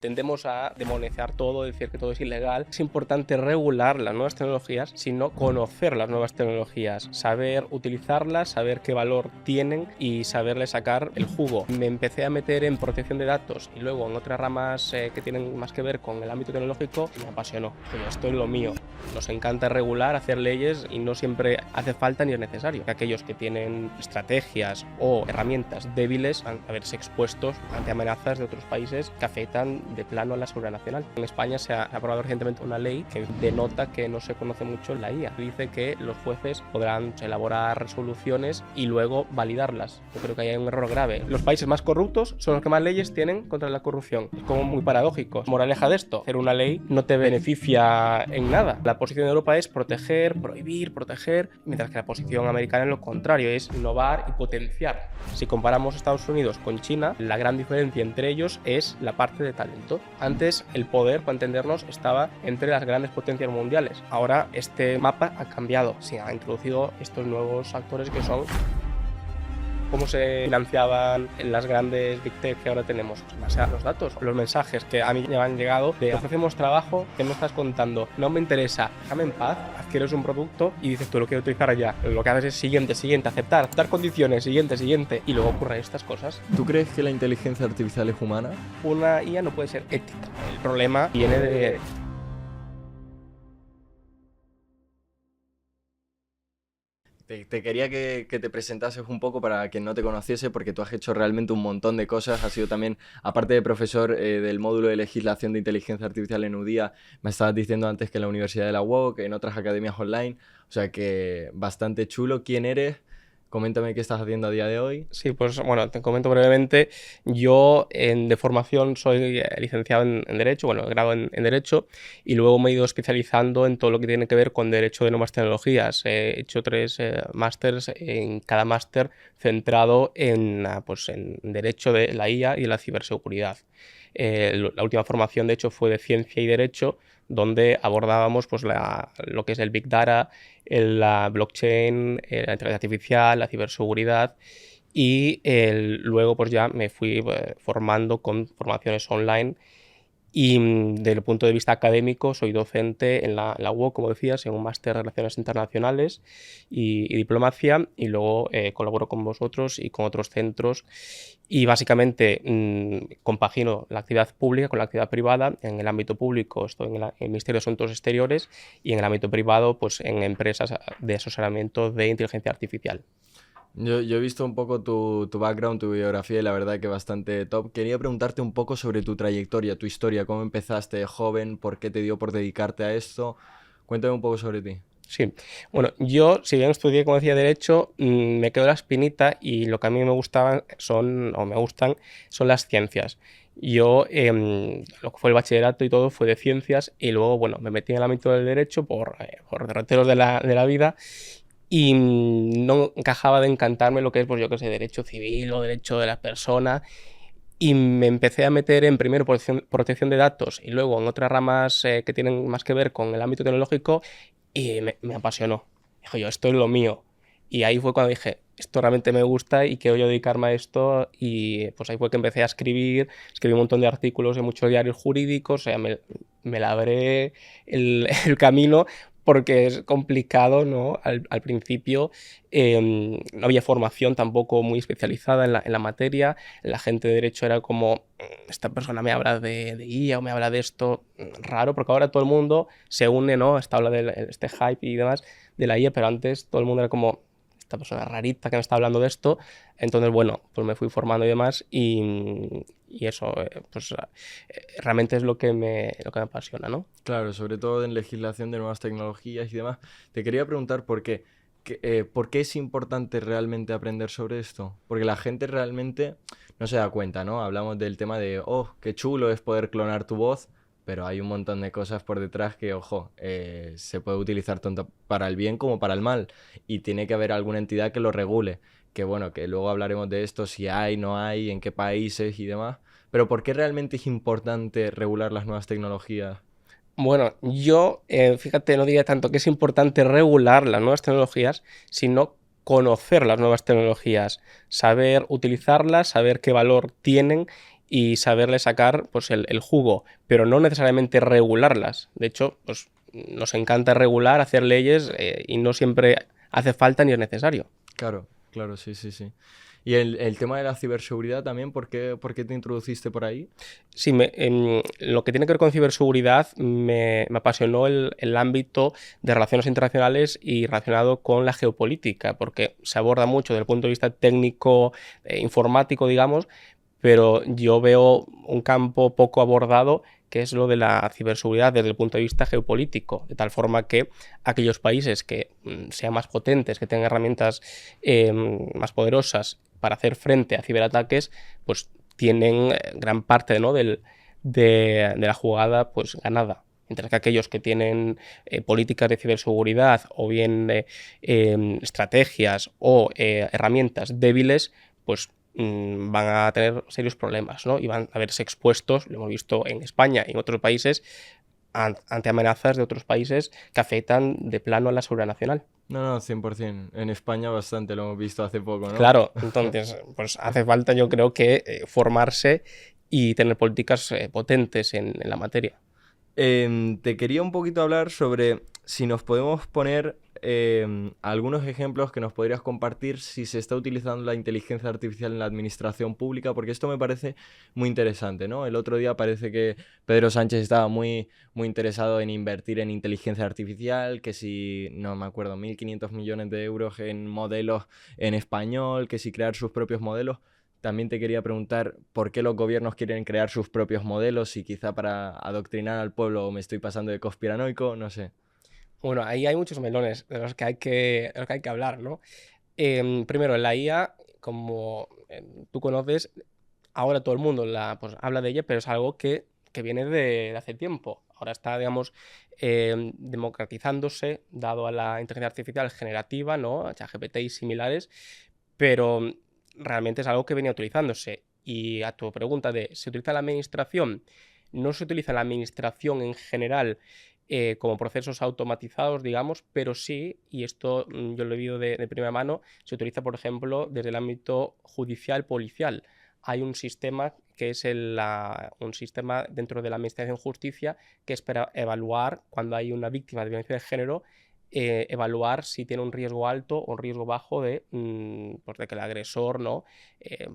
Tendemos a demonizar todo, decir que todo es ilegal. Es importante regular las nuevas tecnologías, sino conocer las nuevas tecnologías, saber utilizarlas, saber qué valor tienen y saberle sacar el jugo. Me empecé a meter en protección de datos y luego en otras ramas que tienen más que ver con el ámbito tecnológico y me apasionó. Oye, esto es lo mío. Nos encanta regular, hacer leyes y no siempre hace falta ni es necesario. Aquellos que tienen estrategias o herramientas débiles van a verse expuestos ante amenazas de otros países que afectan de plano a la seguridad nacional. En España se ha aprobado recientemente una ley que denota que no se conoce mucho la IA. Dice que los jueces podrán elaborar resoluciones y luego validarlas. Yo creo que hay un error grave. Los países más corruptos son los que más leyes tienen contra la corrupción. Es como muy paradójico. Moraleja de esto, hacer una ley no te beneficia en nada. La posición de Europa es proteger, prohibir, proteger, mientras que la posición americana es lo contrario, es innovar y potenciar. Si comparamos Estados Unidos con China, la gran diferencia entre ellos es la parte de talento. Antes el poder, para entendernos, estaba entre las grandes potencias mundiales. Ahora este mapa ha cambiado. Se han introducido estos nuevos actores que son cómo se financiaban las grandes Big Tech que ahora tenemos. Pues base a los datos, los mensajes que a mí me han llegado de ofrecemos trabajo que me estás contando, no me interesa, déjame en paz, adquieres un producto y dices tú lo quiero utilizar ya. Lo que haces es siguiente, aceptar, dar condiciones, siguiente y luego ocurren estas cosas. ¿Tú crees que la inteligencia artificial es humana? Una IA no puede ser ética. El problema viene de Te quería que te presentases un poco para quien no te conociese, porque tú has hecho realmente un montón de cosas. Has sido también, aparte de profesor del módulo de legislación de inteligencia artificial en UDIA, me estabas diciendo antes que en la Universidad de la UOC, en otras academias online. O sea que bastante chulo. ¿Quién eres? Coméntame qué estás haciendo a día de hoy. Sí, pues bueno, te comento brevemente. Yo de formación soy licenciado en Derecho, bueno, grado en Derecho, y luego me he ido especializando en todo lo que tiene que ver con Derecho de nuevas tecnologías. He hecho 3 másters, en cada máster centrado pues, en Derecho de la IA y de la ciberseguridad. La última formación, de hecho, fue de Ciencia y Derecho, donde abordábamos pues, lo que es el Big Data, la blockchain, la inteligencia artificial, la ciberseguridad y luego pues ya me fui formando con formaciones online y desde el punto de vista académico soy docente en la UOC, como decías, en un máster de Relaciones Internacionales y Diplomacia y luego colaboro con vosotros y con otros centros y básicamente compagino la actividad pública con la actividad privada. En el ámbito público estoy en el Ministerio de Asuntos Exteriores y en el ámbito privado pues en empresas de asesoramiento de inteligencia artificial. Yo he visto un poco tu background, tu biografía y la verdad que bastante top. Quería preguntarte un poco sobre tu trayectoria, tu historia, cómo empezaste de joven, por qué te dio por dedicarte a esto. Cuéntame un poco sobre ti. Sí, bueno, yo si bien estudié, como decía, Derecho, me quedó la espinita y lo que a mí me gustaban me gustan son las ciencias. Yo, lo que fue el bachillerato y todo fue de ciencias y luego, bueno, me metí en el ámbito del Derecho por derroteros de la vida y no encajaba de encantarme lo que es, pues yo que sé, Derecho Civil o Derecho de la Persona y me empecé a meter en primero protección de datos y luego en otras ramas que tienen más que ver con el ámbito tecnológico y me apasionó. Dijo yo, esto es lo mío. Y ahí fue cuando dije, esto realmente me gusta y quiero yo dedicarme a esto. Y pues ahí fue que empecé a escribí un montón de artículos en muchos diarios jurídicos, o sea, me labré el camino porque es complicado, ¿no? Al principio no había formación tampoco muy especializada en la materia. La gente de Derecho era como, esta persona me habla de IA o me habla de esto, raro, porque ahora todo el mundo se une, ¿no? Esta habla de este hype y demás de la IA, pero antes todo el mundo era como, esta persona rarita que me está hablando de esto. Entonces, bueno, pues me fui formando y demás y eso, pues realmente es lo que me apasiona, ¿no? Claro, sobre todo en legislación de nuevas tecnologías y demás. Te quería preguntar por qué es importante realmente aprender sobre esto. Porque la gente realmente no se da cuenta, ¿no? Hablamos del tema de, oh, qué chulo es poder clonar tu voz, pero hay un montón de cosas por detrás que, ojo, se puede utilizar tanto para el bien como para el mal. Y tiene que haber alguna entidad que lo regule. Que bueno, que luego hablaremos de esto, si hay, no hay, en qué países y demás. Pero ¿por qué realmente es importante regular las nuevas tecnologías? Bueno, yo, fíjate, no diría tanto que es importante regular las nuevas tecnologías, sino conocer las nuevas tecnologías, saber utilizarlas, saber qué valor tienen y saberle sacar pues, el jugo, pero no necesariamente regularlas. De hecho, pues, nos encanta regular, hacer leyes y no siempre hace falta ni es necesario. Claro, claro, sí, sí, sí. Y el tema de la ciberseguridad también, ¿por qué te introduciste por ahí? Sí, lo que tiene que ver con ciberseguridad me apasionó el ámbito de relaciones internacionales y relacionado con la geopolítica, porque se aborda mucho desde el punto de vista técnico, informático, digamos, pero yo veo un campo poco abordado que es lo de la ciberseguridad desde el punto de vista geopolítico, de tal forma que aquellos países que sean más potentes, que tengan herramientas más poderosas para hacer frente a ciberataques, pues tienen gran parte, ¿no?, de la jugada pues ganada. Mientras que aquellos que tienen políticas de ciberseguridad o bien estrategias o herramientas débiles, pues van a tener serios problemas, ¿no? Y van a verse expuestos, lo hemos visto en España y en otros países, ante amenazas de otros países que afectan de plano a la seguridad nacional. No, no, 100%. En España bastante, lo hemos visto hace poco, ¿no? Claro, entonces, pues hace falta, yo creo que formarse y tener políticas potentes en la materia. Te quería un poquito hablar sobre si nos podemos poner algunos ejemplos que nos podrías compartir si se está utilizando la inteligencia artificial en la administración pública, porque esto me parece muy interesante, ¿no? El otro día parece que Pedro Sánchez estaba muy, muy interesado en invertir en inteligencia artificial, que si, no me acuerdo, 1.500 millones de euros en modelos en español, que si crear sus propios modelos. También te quería preguntar por qué los gobiernos quieren crear sus propios modelos y quizá para adoctrinar al pueblo me estoy pasando de conspiranoico, no sé. Bueno, ahí hay muchos melones de los que hay que hablar, ¿no? Primero, la IA, como tú conoces, ahora todo el mundo pues, habla de ella, pero es algo que viene de hace tiempo. Ahora está, digamos, democratizándose, dado a la inteligencia artificial generativa, ¿no? A ChatGPT y similares, pero realmente es algo que venía utilizándose. Y a tu pregunta de, ¿se utiliza en la administración? No se utiliza en la administración en general como procesos automatizados, digamos, pero sí, y esto yo lo he vivido de primera mano, se utiliza, por ejemplo, desde el ámbito judicial, policial. Hay un sistema que es un sistema dentro de la Administración de Justicia que es para evaluar cuando hay una víctima de violencia de género, evaluar si tiene un riesgo alto o un riesgo bajo pues de que el agresor no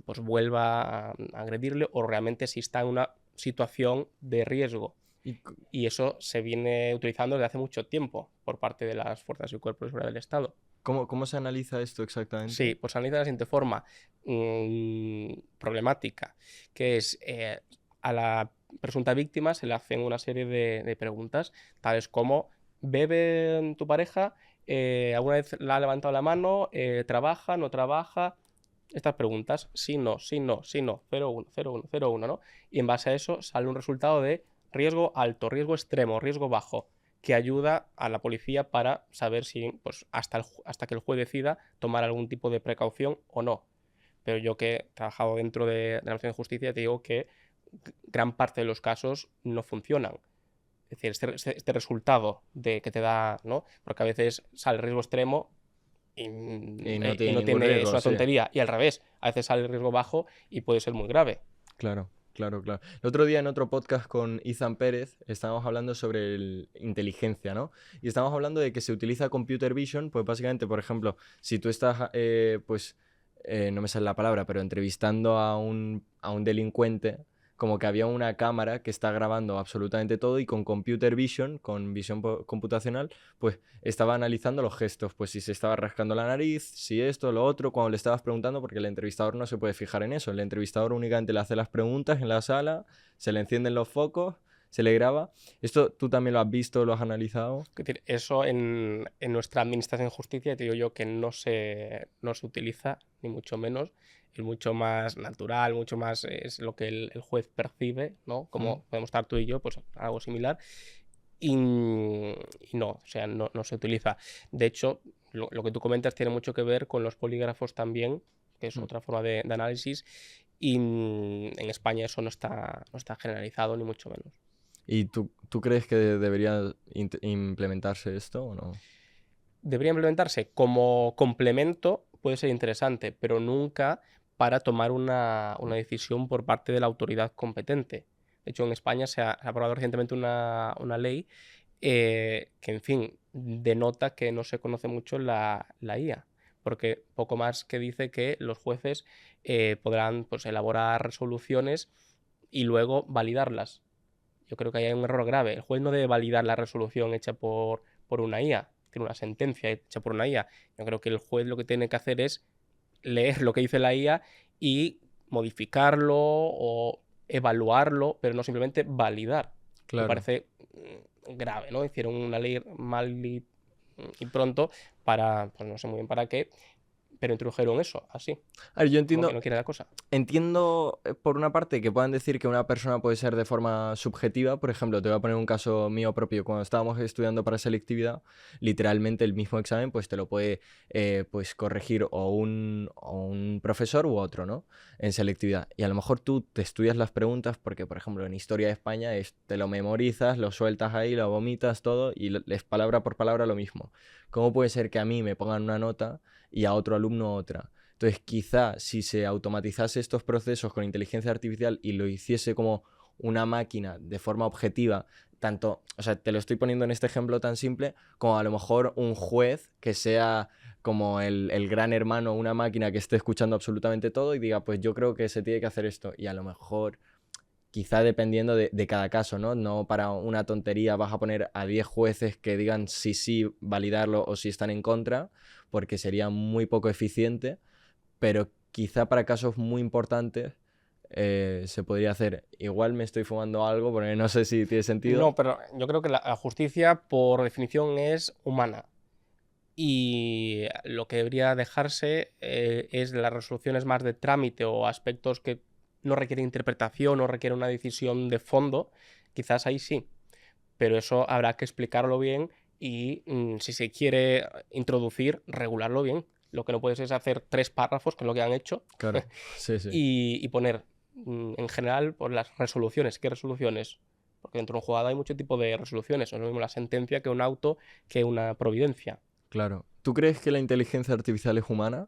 pues vuelva a agredirle o realmente si está en una situación de riesgo. ¿Y c- Y eso se viene utilizando desde hace mucho tiempo por parte de las fuerzas y cuerpos de seguridad del Estado. cómo se analiza esto Sí, exactamente? pues se analiza de la siguiente forma problemática, que es a la presunta víctima se le hacen una serie de preguntas, tales como, ¿bebe tu pareja? ¿Alguna vez la ha levantado la mano? ¿Trabaja? ¿No trabaja? Estas preguntas, sí, no, sí, no, sí, no, 0-1, 0-1, 0-1, ¿no? Y en base a eso sale un resultado de riesgo alto, riesgo extremo, riesgo bajo, que ayuda a la policía para saber si, pues, hasta que el juez decida tomar algún tipo de precaución o no. Pero yo que he trabajado dentro de la Administración de Justicia te digo que gran parte de los casos no funcionan. Es decir, este resultado de que te da, ¿no? Porque a veces sale riesgo extremo Y no y tiene no ningún tiene, es riesgo, una sí. tontería. Y al revés, a veces sale riesgo bajo y puede ser muy grave. Claro, claro, claro. El otro día en otro podcast con Izan Pérez estábamos hablando sobre inteligencia, ¿no? Y estábamos hablando de que se utiliza computer vision, pues básicamente, por ejemplo, si tú estás, no me sale la palabra, pero entrevistando a un delincuente, como que había una cámara que está grabando absolutamente todo y con computer vision, con visión computacional, pues estaba analizando los gestos, pues si se estaba rascando la nariz, si esto, lo otro, cuando le estabas preguntando, porque el entrevistador no se puede fijar en eso, el entrevistador únicamente le hace las preguntas en la sala, se le encienden los focos, se le graba. ¿Esto tú también lo has visto, lo has analizado? Es decir, eso en nuestra Administración de Justicia te digo yo que no se utiliza, ni mucho menos. Es mucho más natural, mucho más es lo que el juez percibe, ¿no? Mm. Como podemos estar tú y yo, pues algo similar. Y no, o sea, no se utiliza. De hecho, lo que tú comentas tiene mucho que ver con los polígrafos también, que es Mm. otra forma de análisis, y en España eso no está generalizado, ni mucho menos. ¿Y tú crees que debería implementarse esto o no? Debería implementarse como complemento, puede ser interesante, pero nunca para tomar una decisión por parte de la autoridad competente. De hecho, en España se ha aprobado recientemente una ley que, en fin, denota que no se conoce mucho la IA, porque poco más que dice que los jueces podrán, pues, elaborar resoluciones y luego validarlas. Yo creo que ahí hay un error grave. El juez no debe validar la resolución hecha por una IA, tiene una sentencia hecha por una IA. Yo creo que el juez lo que tiene que hacer es leer lo que dice la IA y modificarlo o evaluarlo, pero no simplemente validar. Me Claro. parece grave, ¿no? Hicieron una ley mal y pronto para, pues no sé muy bien para qué, pero introdujeron eso, así, A ver, yo como que entiendo, no quiere la cosa. entiendo por una parte que puedan decir que una persona puede ser de forma subjetiva. Por ejemplo, te voy a poner un caso mío propio. Cuando estábamos estudiando para selectividad, literalmente el mismo examen pues te lo puede pues corregir o un profesor u otro, ¿no? En selectividad. Y a lo mejor tú te estudias las preguntas porque, por ejemplo, en Historia de España te lo memorizas, lo sueltas ahí, lo vomitas todo y es palabra por palabra lo mismo. ¿Cómo puede ser que a mí me pongan una nota y a otro alumno otra? Entonces, quizá si se automatizase estos procesos con inteligencia artificial y lo hiciese como una máquina de forma objetiva, tanto, o sea, te lo estoy poniendo en este ejemplo tan simple, como a lo mejor un juez que sea como el gran hermano, una máquina que esté escuchando absolutamente todo y diga, pues yo creo que se tiene que hacer esto. Y a lo mejor, quizá dependiendo de cada caso, ¿no? No para una tontería vas a poner a 10 jueces que digan si sí validarlo o si están en contra, porque sería muy poco eficiente, pero quizá para casos muy importantes se podría hacer. Igual me estoy fumando algo porque no sé si tiene sentido. No, pero yo creo que la justicia, por definición, es humana. Y lo que debería dejarse es las resoluciones más de trámite o aspectos que no requieren interpretación o requieren una decisión de fondo. Quizás ahí sí, pero eso habrá que explicarlo bien y si se quiere introducir, regularlo bien. Lo que no puedes es hacer 3 párrafos, que es lo que han hecho, Claro, sí, sí. y poner en general por las resoluciones. ¿Qué resoluciones? Porque dentro de un juzgado hay mucho tipo de resoluciones. No es lo mismo la sentencia que un auto que una providencia. Claro. ¿Tú crees que la inteligencia artificial es humana?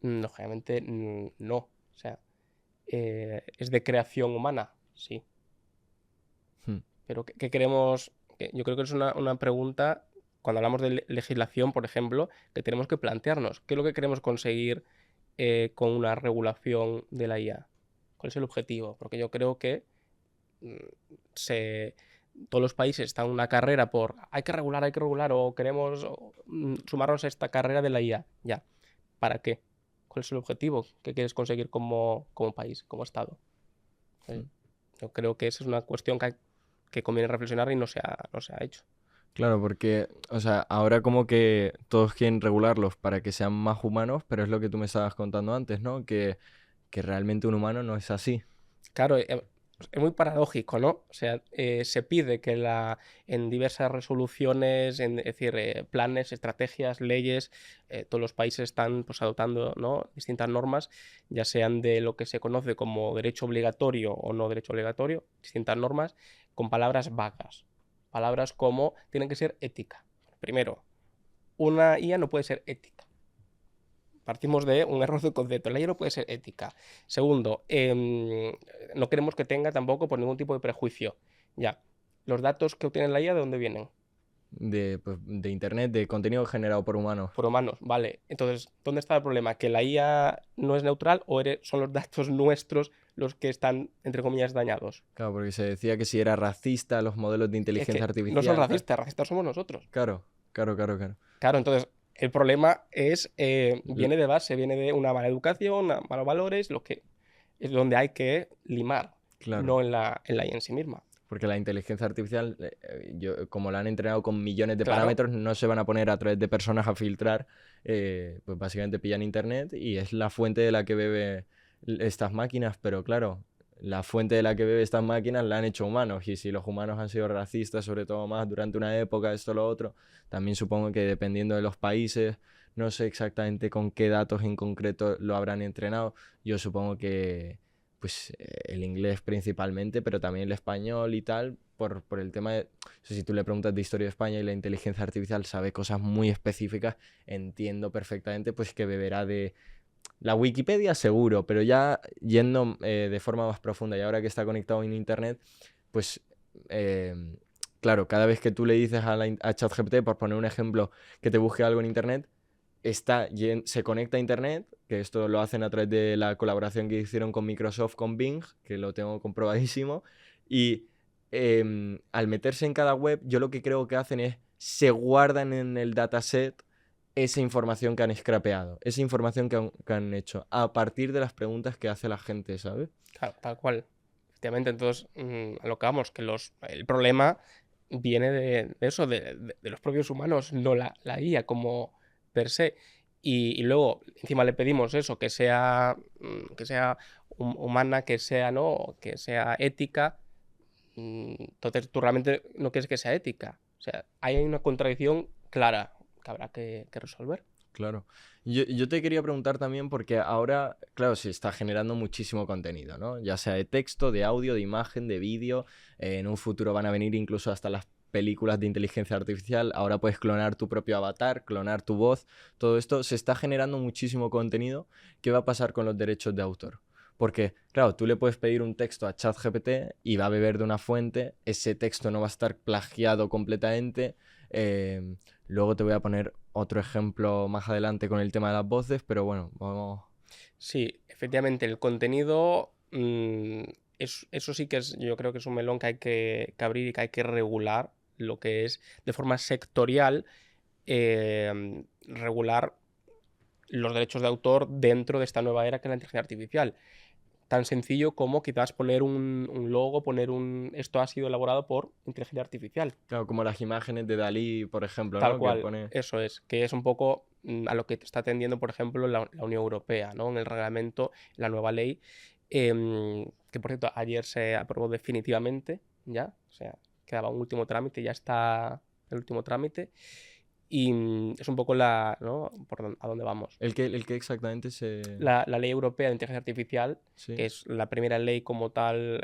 Lógicamente no. O sea, es de creación humana, sí. Hmm. Pero ¿qué queremos? Yo creo que es una pregunta, cuando hablamos de legislación, por ejemplo, que tenemos que plantearnos. ¿Qué es lo que queremos conseguir con una regulación de la IA? ¿Cuál es el objetivo? Porque yo creo que mm, se, todos los países están en una carrera por hay que regular, o queremos sumarnos a esta carrera de la IA. Ya. ¿Para qué? ¿Cuál es el objetivo que quieres conseguir como país, como Estado? Hmm. Eh, Yo creo que esa es una cuestión que conviene reflexionar y no se ha hecho. Claro, porque, o sea, ahora como que todos quieren regularlos para que sean más humanos, pero es lo que tú me estabas contando antes, ¿no? Que realmente un humano no es así. Claro, es muy paradójico, ¿no? O sea, se pide que en diversas resoluciones, es decir, planes, estrategias, leyes, todos los países están, pues, adoptando, ¿no?, distintas normas, ya sean de lo que se conoce como derecho obligatorio o no derecho obligatorio, distintas normas con palabras vagas. Palabras como tienen que ser ética. Primero, una IA no puede ser ética. Partimos de un error de concepto. La IA no puede ser ética. Segundo, no queremos que tenga tampoco por ningún tipo de prejuicio. Ya, los datos que obtiene la IA, ¿de dónde vienen? Pues, de internet, de contenido generado por humanos. Por humanos, vale. Entonces, ¿dónde está el problema? ¿Que la IA no es neutral o son los datos nuestros los que están, entre comillas, dañados? Claro, porque se decía que si era racista los modelos de Es inteligencia que no son artificial, tal. racistas somos nosotros. Claro, claro, claro, claro. Claro, entonces, el problema L- viene de base, viene de una mala educación, malos valores, lo que es donde hay que limar, Claro, no en la IA en sí misma. porque la inteligencia artificial, como la han entrenado con millones de Claro, parámetros, no se van a poner a través de personas a filtrar, pues básicamente pillan internet y es la fuente de la que bebe estas máquinas, pero claro, la fuente de la que bebe estas máquinas la han hecho humanos y si los humanos han sido racistas, sobre todo más durante una época, esto, lo otro, también supongo que dependiendo de los países, no sé exactamente con qué datos en concreto lo habrán entrenado, yo supongo que pues el inglés principalmente, pero también el español y tal, por el tema de, o sea, si tú le preguntas de historia de España y la inteligencia artificial sabe cosas muy específicas, entiendo perfectamente pues que beberá de la Wikipedia seguro, pero ya yendo de forma más profunda y ahora que está conectado en Internet, pues claro, cada vez que tú le dices a ChatGPT, por poner un ejemplo, que te busque algo en Internet, se conecta a Internet, que esto lo hacen a través de la colaboración que hicieron con Microsoft, con Bing, que lo tengo comprobadísimo, y al meterse en cada web, yo lo que creo que hacen es, se guardan en el dataset esa información que han scrapeado, esa información que han hecho, a partir de las preguntas que hace la gente, ¿sabes? Claro, tal cual. Efectivamente, entonces, a lo que vamos, que el problema viene de eso, de los propios humanos, no la IA como per se. Y luego, encima le pedimos eso, que sea humana, que sea, ¿no? Que sea ética. Entonces, tú realmente no quieres que sea ética. O sea, hay una contradicción clara que habrá que resolver. Claro. Yo te quería preguntar también porque ahora, claro, se está generando muchísimo contenido, ¿no? Ya sea de texto, de audio, de imagen, de vídeo. En un futuro van a venir incluso hasta las películas de inteligencia artificial. Ahora puedes clonar tu propio avatar, clonar tu voz. Todo esto se está generando muchísimo contenido. ¿Qué va a pasar con los derechos de autor? Porque, claro, tú le puedes pedir un texto a ChatGPT y va a beber de una fuente. Ese texto no va a estar plagiado completamente. Eh, Luego te voy a poner otro ejemplo más adelante con el tema de las voces, pero bueno, vamos. Sí, efectivamente, el contenido, eso sí que yo creo que es un melón que abrir y que hay que regular, lo que es de forma sectorial, regular los derechos de autor dentro de esta nueva era que es la inteligencia artificial. Tan sencillo como quizás poner un logo, esto ha sido elaborado por inteligencia artificial. Claro, como las imágenes de Dalí, por ejemplo, Tal ¿no? Que cual, pone. eso es, que es un poco a lo que está atendiendo, por ejemplo, la Unión Europea, ¿no? En el reglamento, la nueva ley, que por cierto ayer se aprobó definitivamente, ya, o sea, quedaba un último trámite, ya está el último trámite, y es un poco ¿no? A dónde vamos. El que exactamente se. La ley europea de inteligencia artificial, Sí. que es la primera ley como tal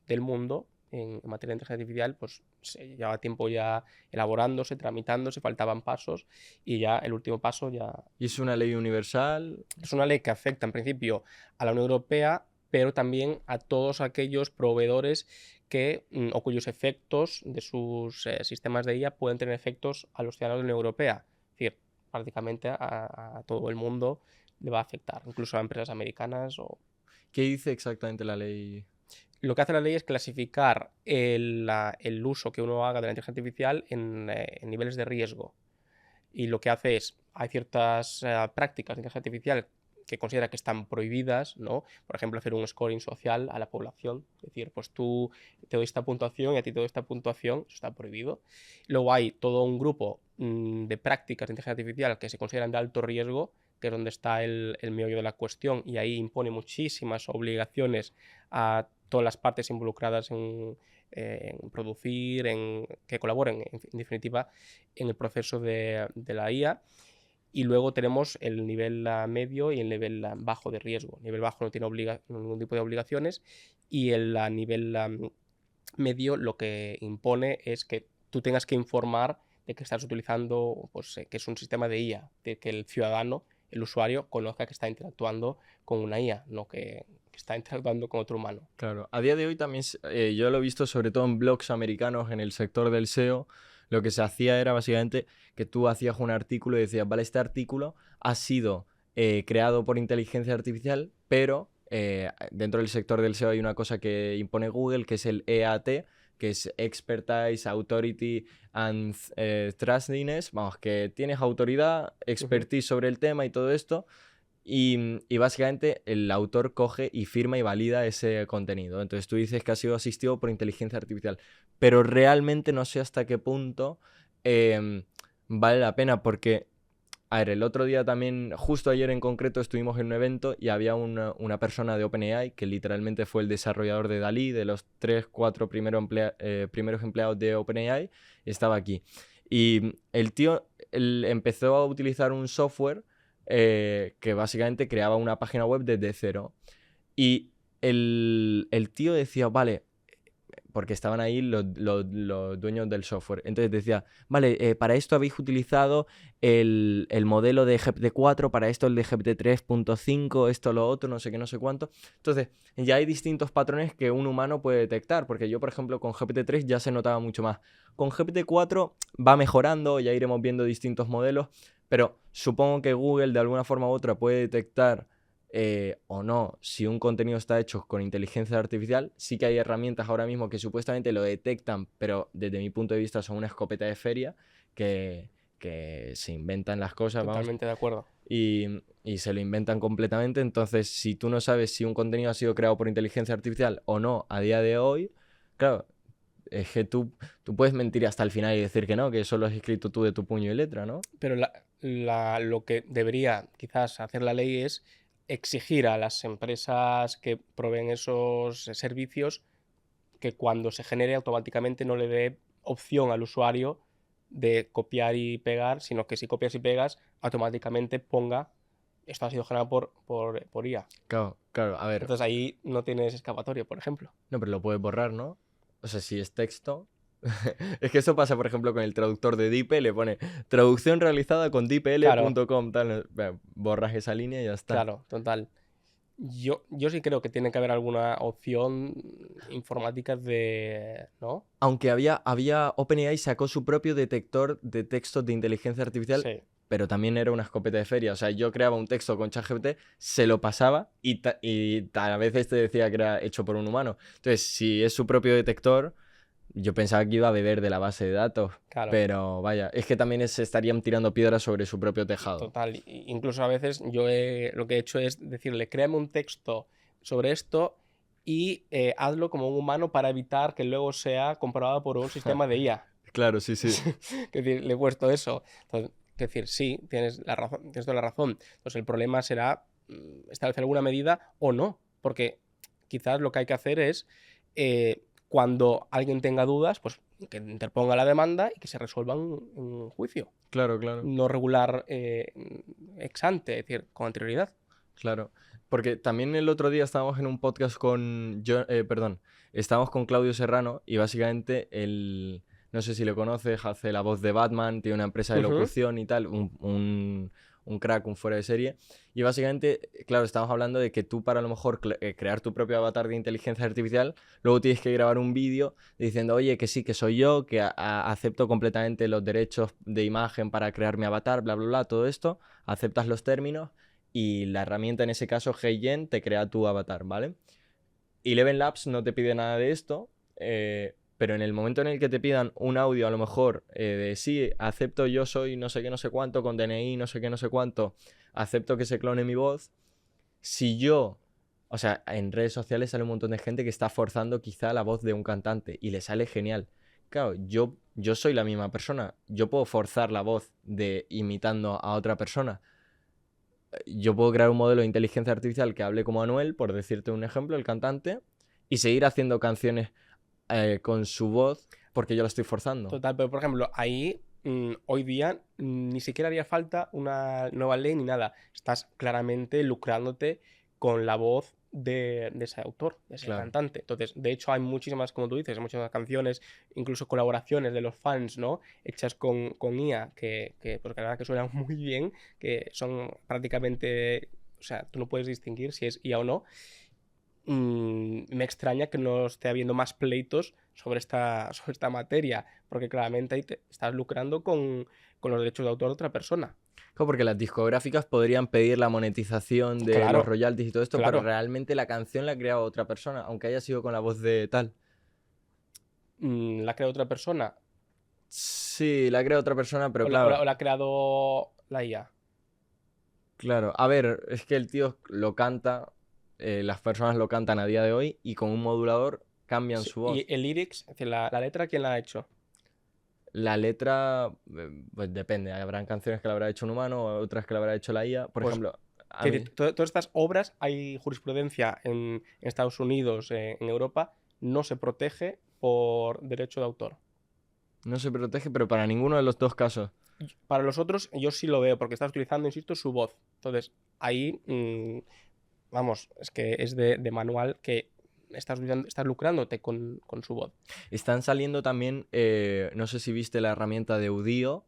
del mundo en materia de inteligencia artificial, pues se llevaba tiempo ya elaborándose, tramitándose, faltaban pasos y ya el último paso ya Y es una ley universal. es una ley que afecta en principio a la Unión Europea, pero también a todos aquellos proveedores o cuyos efectos de sus sistemas de IA pueden tener efectos a los ciudadanos de la Unión Europea. Es decir, prácticamente a todo el mundo le va a afectar, incluso a empresas americanas. ¿Qué dice exactamente la ley? Lo que hace la ley es clasificar el uso que uno haga de la inteligencia artificial en niveles de riesgo. Y lo que hace es, hay ciertas prácticas de inteligencia artificial que considera que están prohibidas, ¿no? Por ejemplo, hacer un scoring social a la población. Es decir, pues tú te doy esta puntuación y a ti te doy esta puntuación, eso está prohibido. Luego hay todo un grupo de prácticas de inteligencia artificial que se consideran de alto riesgo, que es donde está el meollo de la cuestión, y ahí impone muchísimas obligaciones a todas las partes involucradas en producir, en que colaboren, en definitiva, en el proceso de la IA. Y luego tenemos el nivel medio y el nivel bajo de riesgo. El nivel bajo no tiene ningún tipo de obligaciones y el nivel medio lo que impone es que tú tengas que informar de que estás utilizando, pues, que es un sistema de IA, de que el ciudadano, el usuario, conozca que está interactuando con una IA, no que está interactuando con otro humano. Claro, a día de hoy también yo lo he visto sobre todo en blogs americanos en el sector del SEO. Lo que se hacía era básicamente que tú hacías un artículo y decías, vale, este artículo ha sido creado por inteligencia artificial, pero dentro del sector del SEO hay una cosa que impone Google, que es el EAT, que es Expertise, Authority and Trustworthiness. Vamos, que tienes autoridad, expertise sobre el tema y todo esto. Y básicamente el autor coge y firma y valida ese contenido. Entonces tú dices que ha sido asistido por inteligencia artificial, pero realmente no sé hasta qué punto vale la pena porque, a ver, el otro día también, justo ayer en concreto, estuvimos en un evento y había una persona de OpenAI que literalmente fue el desarrollador de Dalí, de los 3, 4 primeros empleados de OpenAI, estaba aquí. Y el tío empezó a utilizar un software que básicamente creaba una página web desde cero. Y el tío decía, vale, porque estaban ahí los dueños del software. Entonces decía, vale, para esto habéis utilizado el modelo de GPT-4, para esto el de GPT-3.5, esto lo otro, no sé qué, no sé cuánto. Entonces, ya hay distintos patrones que un humano puede detectar, porque yo, por ejemplo, con GPT-3 ya se notaba mucho más. Con GPT-4 va mejorando, ya iremos viendo distintos modelos, pero supongo que Google de alguna forma u otra puede detectar o no si un contenido está hecho con inteligencia artificial. Sí que hay herramientas ahora mismo que supuestamente lo detectan, pero desde mi punto de vista son una escopeta de feria que se inventan las cosas, vamos, Totalmente de acuerdo. y se lo inventan completamente. Entonces, si tú no sabes si un contenido ha sido creado por inteligencia artificial o no a día de hoy, claro, es que tú puedes mentir hasta el final y decir que no, que eso lo has escrito tú de tu puño y letra, ¿no? Pero lo que debería quizás hacer la ley es exigir a las empresas que proveen esos servicios que cuando se genere automáticamente no le dé opción al usuario de copiar y pegar, sino que si copias y pegas, automáticamente ponga esto ha sido generado por IA. Claro, claro, a ver, Entonces ahí no tienes escapatoria, por ejemplo. no, pero lo puedes borrar, ¿no? O sea, si es texto. Es que eso pasa, por ejemplo, con el traductor de DeepL, pone traducción realizada con Claro, deepl.com, tal. Borras esa línea y ya está. claro, total. Yo sí creo que tiene que haber alguna opción informática de... ¿No? Aunque OpenAI sacó su propio detector de textos de inteligencia artificial, Sí. pero también era una escopeta de feria. O sea, yo creaba un texto con ChatGPT, se lo pasaba y a veces te decía que era hecho por un humano. Entonces, si es su propio detector, yo pensaba que iba a beber de la base de datos. Claro, Pero vaya, es que también se estarían tirando piedras sobre su propio tejado. total. Incluso a veces lo que he hecho es decirle, créame un texto sobre esto y hazlo como un humano para evitar que luego sea comprobado por un sistema de IA. Claro, sí, sí. Es decir, le he puesto eso. Entonces, es decir, sí, tienes la razón, tienes toda la razón. Entonces el problema será establecer alguna medida o no, porque quizás lo que hay que hacer es cuando alguien tenga dudas, pues que interponga la demanda y que se resuelva en juicio, Claro, claro. no regular ex ante, es decir, con anterioridad. Claro, porque también el otro día estábamos en un podcast estábamos con Claudio Serrano y básicamente no sé si lo conoces, hace la voz de Batman, tiene una empresa de Ujú. locución y tal, un crack, un fuera de serie. Y básicamente, claro, estamos hablando de que tú para a lo mejor crear tu propio avatar de inteligencia artificial, luego tienes que grabar un vídeo diciendo, oye, que sí, que soy yo, que acepto completamente los derechos de imagen para crear mi avatar, bla, bla, bla, todo esto, aceptas los términos y la herramienta, en ese caso HeyGen, te crea tu avatar, ¿vale? Eleven Labs no te pide nada de esto, pero en el momento en el que te pidan un audio, a lo mejor, de sí, acepto yo soy no sé qué, no sé cuánto, con DNI, no sé qué, no sé cuánto, acepto que se clone mi voz, si yo... O sea, en redes sociales sale un montón de gente que está forzando quizá la voz de un cantante y le sale genial. Claro, yo soy la misma persona. Yo puedo forzar la voz de imitando a otra persona. Yo puedo crear un modelo de inteligencia artificial que hable como Anuel, por decirte un ejemplo, el cantante, y seguir haciendo canciones con su voz porque yo la estoy forzando. Total, pero por ejemplo, ahí hoy día ni siquiera haría falta una nueva ley ni nada. Estás claramente lucrándote con la voz de ese autor, de ese Claro. cantante. Entonces, de hecho, hay muchísimas, como tú dices, muchísimas canciones, incluso colaboraciones de los fans, ¿no? Hechas con IA, pues, que la verdad que suenan muy bien, que son prácticamente, o sea, tú no puedes distinguir si es IA o no. Me extraña que no esté habiendo más pleitos sobre esta materia, porque claramente ahí te estás lucrando con los derechos de autor de otra persona. Claro, porque las discográficas podrían pedir la monetización de los Claro, royalties y todo esto, pero claro. realmente la canción la ha creado otra persona, aunque haya sido con la voz de tal. La ha creado otra persona Sí, la ha creado otra persona, pero o claro, la ha creado la IA. claro. A ver, es que el tío lo canta, las personas lo cantan a día de hoy y con un modulador cambian Sí, su voz. y el lyrics, es decir, la letra, ¿quién la ha hecho? La letra, pues depende. Habrán canciones que la habrá hecho un humano, otras que la habrá hecho la IA. Por Pues, ejemplo, a que mí todas estas obras, hay jurisprudencia en Estados Unidos, en Europa, no se protege por derecho de autor. no se protege, pero para ninguno de los dos casos. Para los otros, yo sí lo veo, porque estás utilizando, insisto, su voz. Entonces, ahí, vamos, es que es de manual que estás lucrándote con su voz. Están saliendo también, no sé si viste la herramienta de Udio,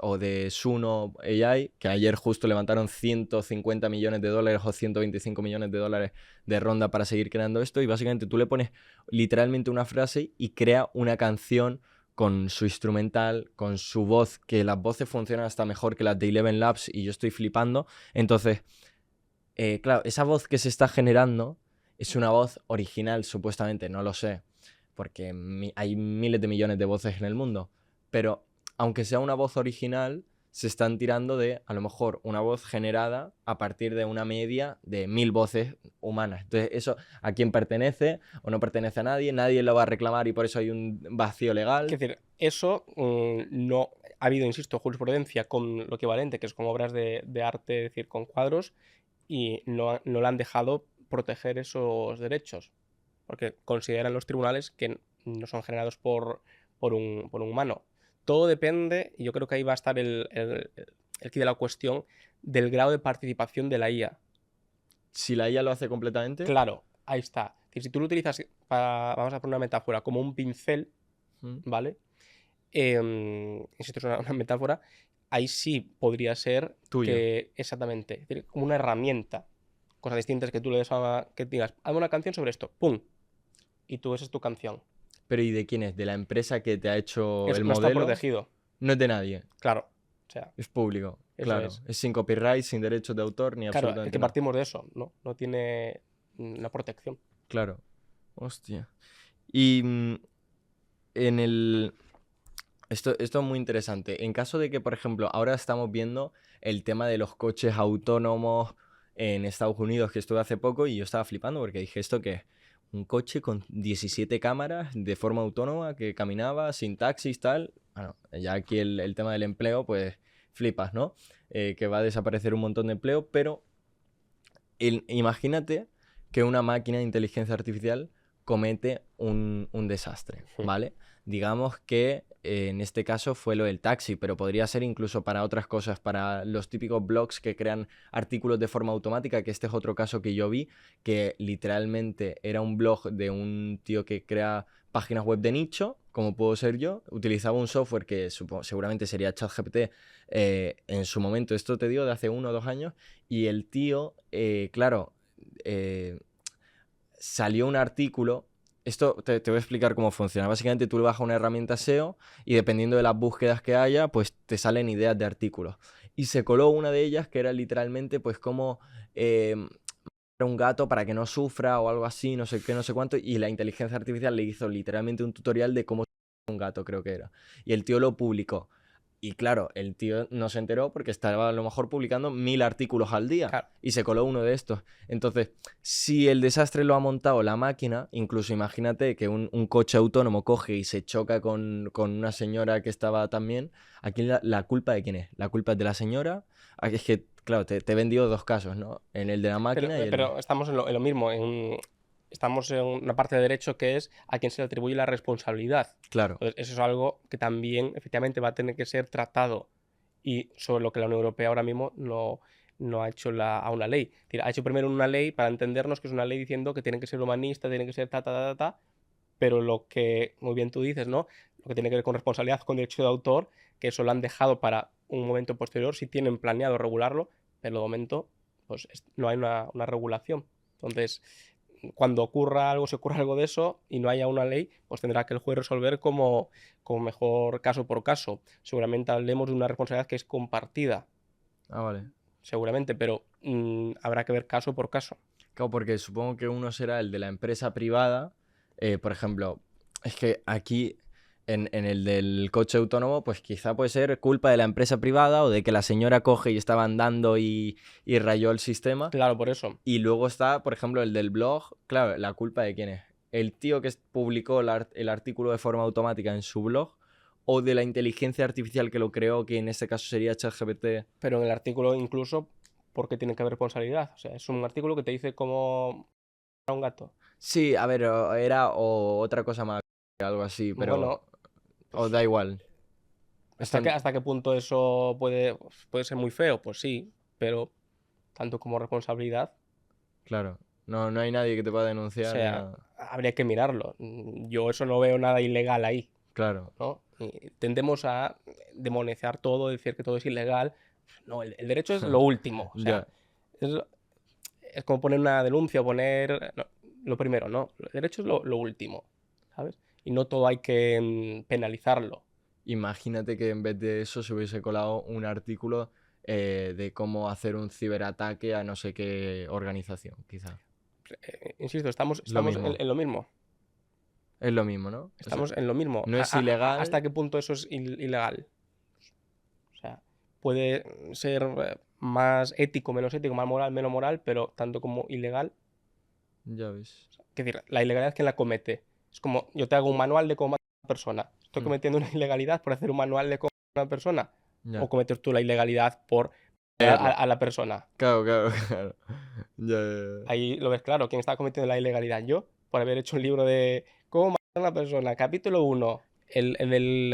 o de Suno AI, que ayer justo levantaron 150 millones de dólares o 125 millones de dólares de ronda para seguir creando esto, y básicamente tú le pones literalmente una frase y crea una canción con su instrumental, con su voz, que las voces funcionan hasta mejor que las de Eleven Labs y yo estoy flipando. Entonces, claro, esa voz que se está generando es una voz original, supuestamente, no lo sé, porque hay miles de millones de voces en el mundo, pero aunque sea una voz original, se están tirando de, a lo mejor, una voz generada a partir de una media de 1000 voces humanas. Entonces, ¿eso a quién pertenece o no pertenece a nadie? Nadie lo va a reclamar y por eso hay un vacío legal. Es decir, eso no ha habido, insisto, jurisprudencia con lo equivalente, que es con obras de arte, es decir, con cuadros, y no le han dejado proteger esos derechos, porque consideran los tribunales que no son generados por un humano. Todo depende, y yo creo que ahí va a estar el quid de la cuestión, del grado de participación de la IA. Si la IA lo hace completamente. Claro, ahí está. Es decir, si tú lo utilizas, vamos a poner una metáfora, como un pincel, ¿vale? Insisto, es una metáfora. Ahí sí podría ser tuyo. Exactamente, es decir, como una herramienta. Cosas distintas que tú le des que digas, hazme una canción sobre esto, ¡pum! Y tú, esa es tu canción. ¿Pero y de quién es? ¿De la empresa que te ha hecho el No modelo? está protegido. No es de nadie. Claro. O sea, es público. Claro. Es sin copyright, sin derechos de autor, ni claro, absolutamente es que nada. partimos de eso, ¿no? No tiene una protección. Claro. Hostia. Y en el... Esto es muy interesante. En caso de que, por ejemplo, ahora estamos viendo el tema de los coches autónomos en Estados Unidos, que estuve hace poco y yo estaba flipando porque dije, ¿esto qué es? Un coche con 17 cámaras de forma autónoma que caminaba sin taxis, tal. Bueno, ya aquí el tema del empleo, pues flipas, ¿no? Que va a desaparecer un montón de empleo, pero imagínate que una máquina de inteligencia artificial comete un desastre, ¿vale? Digamos que en este caso fue lo del taxi, pero podría ser incluso para otras cosas, para los típicos blogs que crean artículos de forma automática, que este es otro caso que yo vi, que literalmente era un blog de un tío que crea páginas web de nicho, como puedo ser yo, utilizaba un software que seguramente sería ChatGPT en su momento, esto te digo de hace 1 o 2 años, y el tío, claro, salió un artículo. Esto te voy a explicar cómo funciona. Básicamente tú le bajas una herramienta SEO y dependiendo de las búsquedas que haya, pues te salen ideas de artículos. Y se coló una de ellas que era literalmente pues como un gato para que no sufra o algo así, no sé qué, no sé cuánto. Y la inteligencia artificial le hizo literalmente un tutorial de cómo un gato, creo que era. Y el tío lo publicó. Y claro, el tío no se enteró porque estaba a lo mejor publicando 1000 artículos al día. Claro. Y se coló uno de estos. Entonces, si el desastre lo ha montado la máquina, incluso imagínate que un coche autónomo coge y se choca con una señora que estaba también. Aquí la culpa de quién es. La culpa es de la señora. Aquí es que, claro, te he vendido 2 casos, ¿no? En el de la máquina y el... Pero estamos en lo mismo. Estamos en una parte de derecho que es a quien se le atribuye la responsabilidad. Claro. Entonces, eso es algo que también efectivamente va a tener que ser tratado y sobre lo que la Unión Europea ahora mismo no ha hecho aún la ley. Es decir, ha hecho primero una ley para entendernos que es una ley diciendo que tienen que ser humanistas, tienen que ser pero lo que, muy bien tú dices, ¿no? Lo que tiene que ver con responsabilidad, con derecho de autor, que eso lo han dejado para un momento posterior, si tienen planeado regularlo, pero de momento pues no hay una regulación. Entonces, cuando se ocurra algo de eso y no haya una ley, pues tendrá que el juez resolver como mejor caso por caso. Seguramente hablemos de una responsabilidad que es compartida. Ah, vale. Seguramente, pero habrá que ver caso por caso. Claro, porque supongo que uno será el de la empresa privada. Por ejemplo, es que aquí en el del coche autónomo, pues quizá puede ser culpa de la empresa privada o de que la señora coge y estaba andando y rayó el sistema. Claro, por eso. Y luego está, por ejemplo, el del blog. Claro, ¿la culpa de quién es? ¿El tío que publicó el artículo de forma automática en su blog? ¿O de la inteligencia artificial que lo creó, que en este caso sería ChatGPT? Pero en el artículo incluso, ¿por qué tiene que haber responsabilidad? O sea, es un artículo que te dice cómo a un gato. Sí, a ver, era otra cosa más, algo así, pero... Bueno, o da igual. ¿hasta qué punto eso puede ser muy feo? Pues sí, pero tanto como responsabilidad. Claro, No, no hay nadie que te pueda O denunciar ni sea, nada. habría que mirarlo. Yo eso no veo nada ilegal ahí, Claro, ¿no? Y tendemos a demonizar todo, decir que todo es ilegal. No, el derecho es lo último. O sea, ya. es, es como poner una denuncia, poner... no, lo primero, no. El derecho es lo último, ¿sabes? Y no todo hay que penalizarlo. Imagínate que en vez de eso se hubiese colado un artículo de cómo hacer un ciberataque a no sé qué organización, quizá. Insisto, estamos, Lo estamos mismo. en lo mismo. Es lo mismo, ¿no? O sea, Estamos en lo mismo. no es ilegal. ¿Hasta qué punto eso es ilegal? O sea, puede ser más ético, menos ético, más moral, menos moral, pero tanto como ilegal. Ya ves. Es decir, la ilegalidad, ¿quién la comete? Es como yo te hago un manual de cómo matar a una persona. ¿Estoy Hmm, cometiendo una ilegalidad por hacer un manual de cómo matar a una persona? ¿O ya. cometes tú la ilegalidad por matar Leerlo. a la persona? Claro, claro, claro. Ya, ya, ya. Ahí lo ves claro. ¿Quién está cometiendo la ilegalidad? Yo, por haber hecho un libro de cómo matar a una persona. Capítulo uno, el del,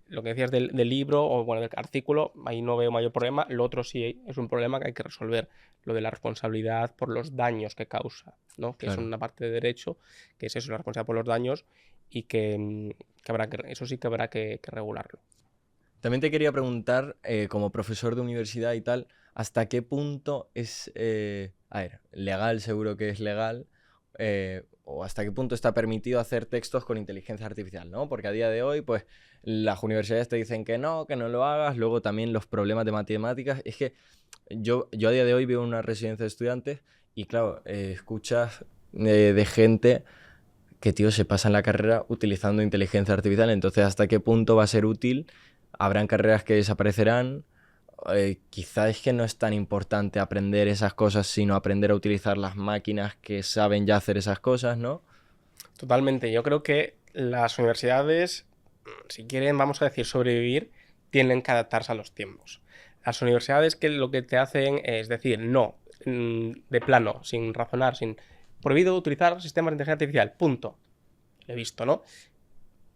lo que decías del libro o bueno, del artículo, ahí no veo mayor problema. Lo otro sí es un problema que hay que resolver. Lo de la responsabilidad por los daños que causa, ¿no? Que es Claro. una parte de derecho, que es eso, la responsabilidad por los daños y que habrá que, eso sí que habrá que regularlo. También te quería preguntar, como profesor de universidad y tal, ¿hasta qué punto es, a ver, legal seguro que es legal, o hasta qué punto está permitido hacer textos con inteligencia artificial, ¿no? Porque a día de hoy, pues, las universidades te dicen que no lo hagas, luego también los problemas de matemáticas. Es que yo a día de hoy vivo en una residencia de estudiantes y, claro, escuchas de gente que, tío, se pasan la carrera utilizando inteligencia artificial, entonces, ¿hasta qué punto va a ser útil? Habrán carreras que desaparecerán. Quizá es que no es tan importante aprender esas cosas, sino aprender a utilizar las máquinas que saben ya hacer esas cosas, ¿no? Totalmente. Yo creo que las universidades, si quieren, vamos a decir, sobrevivir, tienen que adaptarse a los tiempos. Las universidades que lo que te hacen es decir, no, de plano, sin razonar, sin prohibido utilizar sistemas de inteligencia artificial, punto. Lo he visto, ¿no?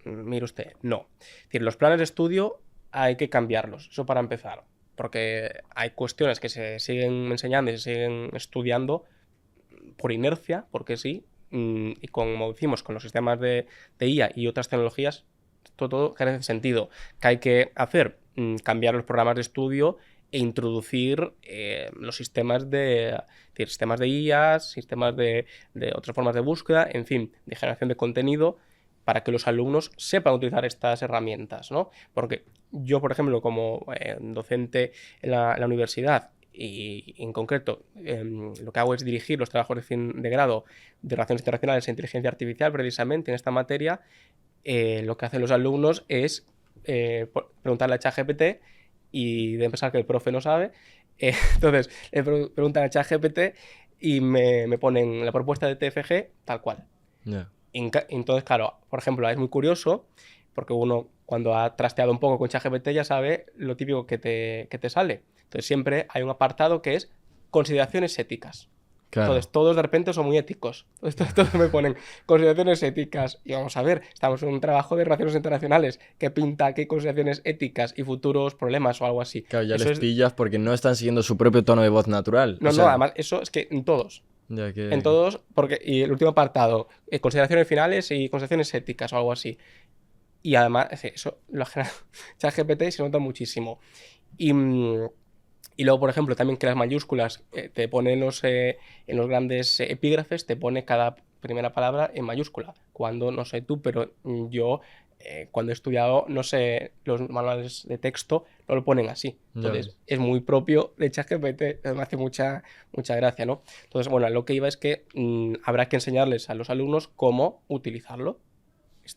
Mire usted, no. Es decir, los planes de estudio hay que cambiarlos, eso para empezar, porque hay cuestiones que se siguen enseñando y se siguen estudiando por inercia, porque sí, y como decimos, con los sistemas de IA y otras tecnologías, todo carece de sentido. ¿Qué hay que hacer? Cambiar los programas de estudio e introducir los sistemas de IA, sistemas de otras formas de búsqueda, en fin, de generación de contenido para que los alumnos sepan utilizar estas herramientas, ¿no? Porque yo, por ejemplo, como docente en la universidad, y en concreto lo que hago es dirigir los trabajos de fin de grado de Relaciones Internacionales e Inteligencia Artificial, precisamente en esta materia, lo que hacen los alumnos es preguntarle a ChatGPT y de pensar que el profe no sabe. Entonces, le preguntan a ChatGPT y me ponen la propuesta de TFG tal cual. Ya. Entonces, claro, por ejemplo, es muy curioso porque uno cuando ha trasteado un poco con ChatGPT ya sabe lo típico que te sale. Entonces siempre hay un apartado que es consideraciones éticas. Entonces Claro. todos de repente son muy éticos. Todos me ponen consideraciones éticas. Y vamos a ver, estamos en un trabajo de relaciones internacionales que pinta que hay consideraciones éticas y futuros problemas o algo así. Claro, ya Eso les es... pillas porque no están siguiendo su propio tono de voz natural. O No, no, sea, además eso es que en todos. ya En que... todos, porque... Y el último apartado, consideraciones finales y consideraciones éticas o algo así. Y además, eso lo genera ChatGPT y se nota muchísimo. Y, y luego, por ejemplo, también que las mayúsculas te pone en los grandes epígrafes, te pone cada primera palabra en mayúscula. Cuando, no sé tú, pero yo cuando he estudiado, no sé, los manuales de texto no lo ponen así. Ya Entonces, ves. es muy propio de ChatGPT, me hace mucha gracia, ¿no? Entonces, bueno, lo que iba es que habrá que enseñarles a los alumnos cómo utilizarlo.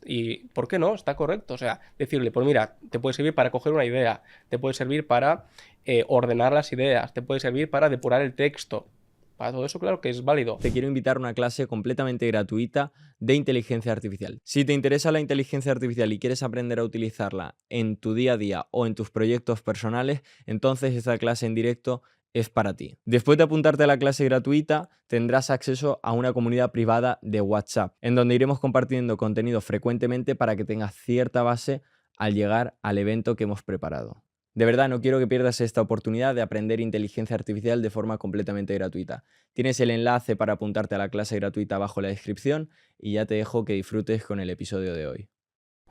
¿Y por qué no? Está correcto. O sea, decirle, pues mira, te puede servir para coger una idea, te puede servir para ordenar las ideas, te puede servir para depurar el texto. Para todo eso, claro que es válido. Te quiero invitar a una clase completamente gratuita de inteligencia artificial. Si te interesa la inteligencia artificial y quieres aprender a utilizarla en tu día a día o en tus proyectos personales, entonces esta clase en directo es para ti. Después de apuntarte a la clase gratuita, tendrás acceso a una comunidad privada de WhatsApp, en donde iremos compartiendo contenido frecuentemente para que tengas cierta base al llegar al evento que hemos preparado. De verdad, no quiero que pierdas esta oportunidad de aprender inteligencia artificial de forma completamente gratuita. Tienes el enlace para apuntarte a la clase gratuita abajo en la descripción y ya te dejo que disfrutes con el episodio de hoy.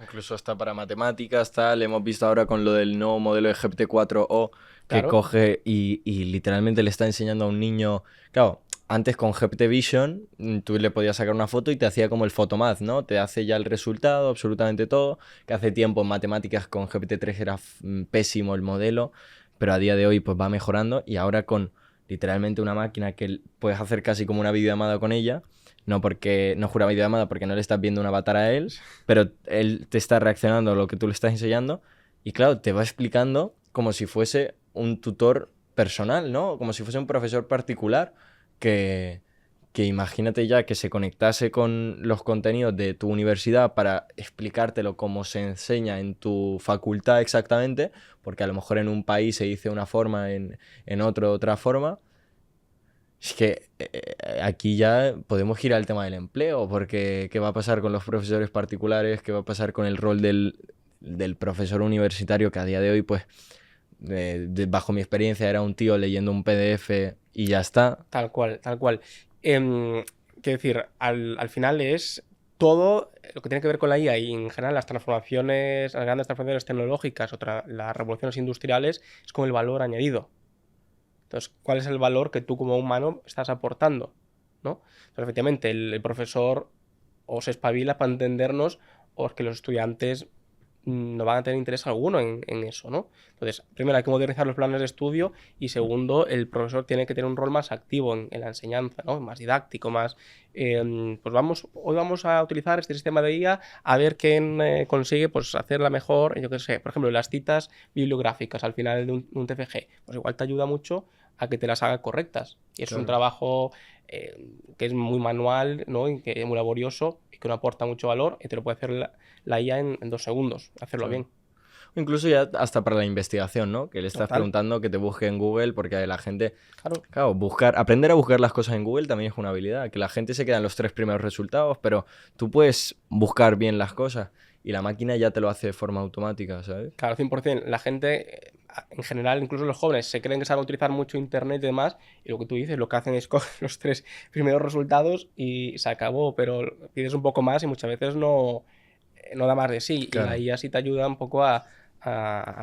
Incluso está para matemáticas, tal. Hemos visto ahora con lo del nuevo modelo de GPT-4o que Claro, coge y literalmente le está enseñando a un niño. Claro, antes con GPT Vision tú le podías sacar una foto y te hacía como el photomath, ¿no? Te hace ya el resultado, absolutamente todo. Que hace tiempo en matemáticas con GPT-3 era pésimo el modelo, pero a día de hoy pues va mejorando y ahora con literalmente una máquina que puedes hacer casi como una videollamada con ella. No porque no jura videollamada porque no le estás viendo un avatar a él, pero él te está reaccionando a lo que tú le estás enseñando y claro, te va explicando como si fuese un tutor personal, ¿no? Como si fuese un profesor particular que, que imagínate ya que se conectase con los contenidos de tu universidad para explicártelo como se enseña en tu facultad exactamente, porque a lo mejor en un país se dice una forma, en otro otra forma. Es que aquí ya podemos girar el tema del empleo, porque ¿qué va a pasar con los profesores particulares? ¿Qué va a pasar con el rol del profesor universitario que a día de hoy, pues, bajo mi experiencia, era un tío leyendo un PDF y ya está? tal cual, tal cual. Quiero decir, al final es todo lo que tiene que ver con la IA y en general las transformaciones, las grandes transformaciones tecnológicas, las revoluciones industriales, es como el valor añadido. Entonces, ¿cuál es el valor que tú como humano estás aportando? ¿No? Entonces, efectivamente, el profesor o se espabila para entendernos o es que los estudiantes no van a tener interés alguno en eso, ¿no? Entonces, primero hay que modernizar los planes de estudio y segundo, el profesor tiene que tener un rol más activo en la enseñanza, ¿no? Más didáctico, más... pues hoy vamos a utilizar este sistema de IA a ver quién consigue pues, hacerla mejor, yo qué sé, por ejemplo, las citas bibliográficas al final de un TFG, pues igual te ayuda mucho a que te las haga correctas. Y eso es un Claro. trabajo que es muy manual, ¿no? Y que es muy laborioso y que no aporta mucho valor y te lo puede hacer la IA en 2 segundos, hacerlo Claro. bien. O incluso ya hasta para la investigación, ¿no? Que le estás Total, preguntando que te busque en Google, porque la gente, claro. claro, aprender a buscar las cosas en Google también es una habilidad, que la gente se queda en los 3 primeros resultados, pero tú puedes buscar bien las cosas y la máquina ya te lo hace de forma automática, ¿sabes? Claro, 100%. La gente, en general, incluso los jóvenes, se creen que saben utilizar mucho Internet y demás, y lo que tú dices, lo que hacen es coger los 3 primeros resultados y se acabó, pero pides un poco más y muchas veces no da más de sí. Y la Claro. IA sí te ayuda un poco a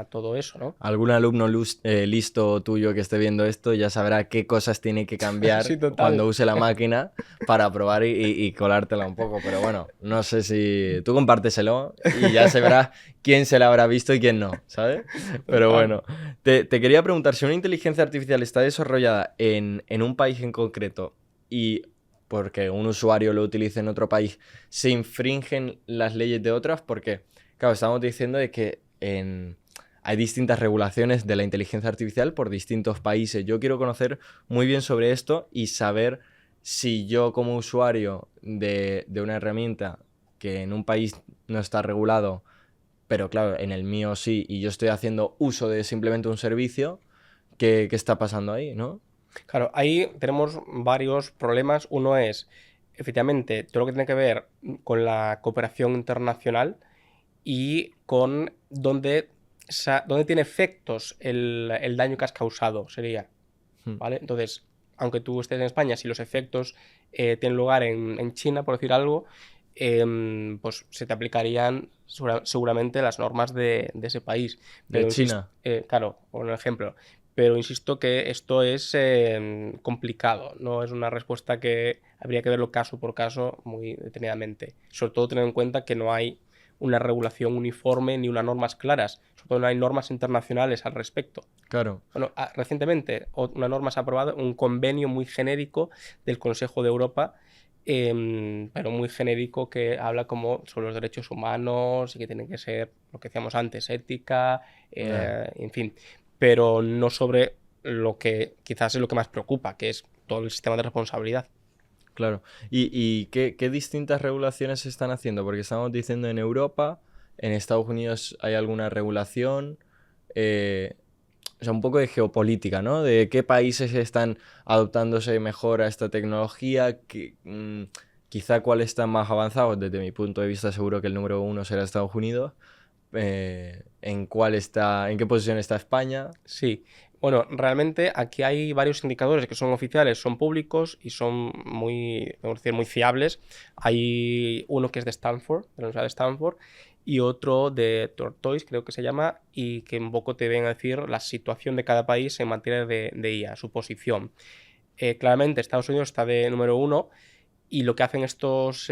todo eso, ¿no? Algún alumno listo tuyo que esté viendo esto ya sabrá qué cosas tiene que cambiar Sí, total. cuando use la máquina para probar y colártela un poco. Pero bueno, no sé si tú compárteselo y ya se verá quién se la habrá visto y quién no, ¿sabes? Pero Total. bueno, te quería preguntar, si una inteligencia artificial está desarrollada en un país en concreto y porque un usuario lo utilice en otro país, ¿se infringen las leyes de otras? Porque, claro, estamos diciendo de que hay distintas regulaciones de la inteligencia artificial por distintos países. Yo quiero conocer muy bien sobre esto y saber si yo como usuario de una herramienta que en un país no está regulado, pero claro, en el mío sí, y yo estoy haciendo uso de simplemente un servicio, ¿qué está pasando ahí, no? Claro, ahí tenemos varios problemas. Uno es, efectivamente, todo lo que tiene que ver con la cooperación internacional y con dónde tiene efectos el daño que has causado, sería, Hmm. ¿vale? Entonces, aunque tú estés en España, si los efectos tienen lugar en China, por decir algo, pues se te aplicarían seguramente las normas de ese país. De Pero insisto, China. claro, por ejemplo, pero insisto que esto es complicado, no es una respuesta que habría que verlo caso por caso muy detenidamente. Sobre todo tener en cuenta que no hay una regulación uniforme ni unas normas claras, sobre todo no hay normas internacionales al respecto. Claro, Bueno, recientemente una norma se ha aprobado, un convenio muy genérico del Consejo de Europa, pero muy genérico que habla como sobre los derechos humanos y que tienen que ser, lo que decíamos antes, ética, ya. en fin, pero no sobre lo que quizás es lo que más preocupa, que es todo el sistema de responsabilidad. Claro. ¿Y qué distintas regulaciones se están haciendo? Porque estamos diciendo en Europa, en Estados Unidos hay alguna regulación, eh, o sea, un poco de geopolítica, ¿no? De qué países están adoptándose mejor a esta tecnología, quizá cuáles están más avanzados. Desde mi punto de vista, seguro que el número uno será Estados Unidos, en qué posición está España. Sí, bueno, realmente aquí hay varios indicadores que son oficiales, son públicos y son muy, podemos decir, muy fiables. Hay uno que es de Stanford, de la Universidad de Stanford, y otro de Tortoise, creo que se llama, y que un poco te ven a decir la situación de cada país en materia de IA, su posición. Claramente Estados Unidos está de número uno. Y lo que hacen estos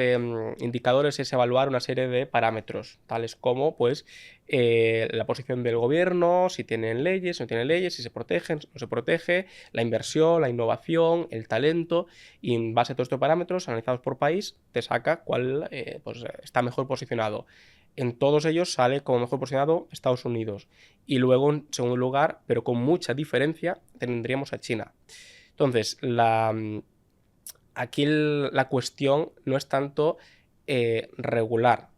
indicadores es evaluar una serie de parámetros, tales como pues, la posición del gobierno, si tienen leyes, si no tienen leyes, si se protegen, si no se protege, la inversión, la innovación, el talento, y en base a todos estos parámetros, analizados por país, te saca cuál pues, está mejor posicionado. En todos ellos sale como mejor posicionado Estados Unidos. Y luego, en segundo lugar, pero con mucha diferencia, tendríamos a China. Entonces, aquí la cuestión no es tanto regular.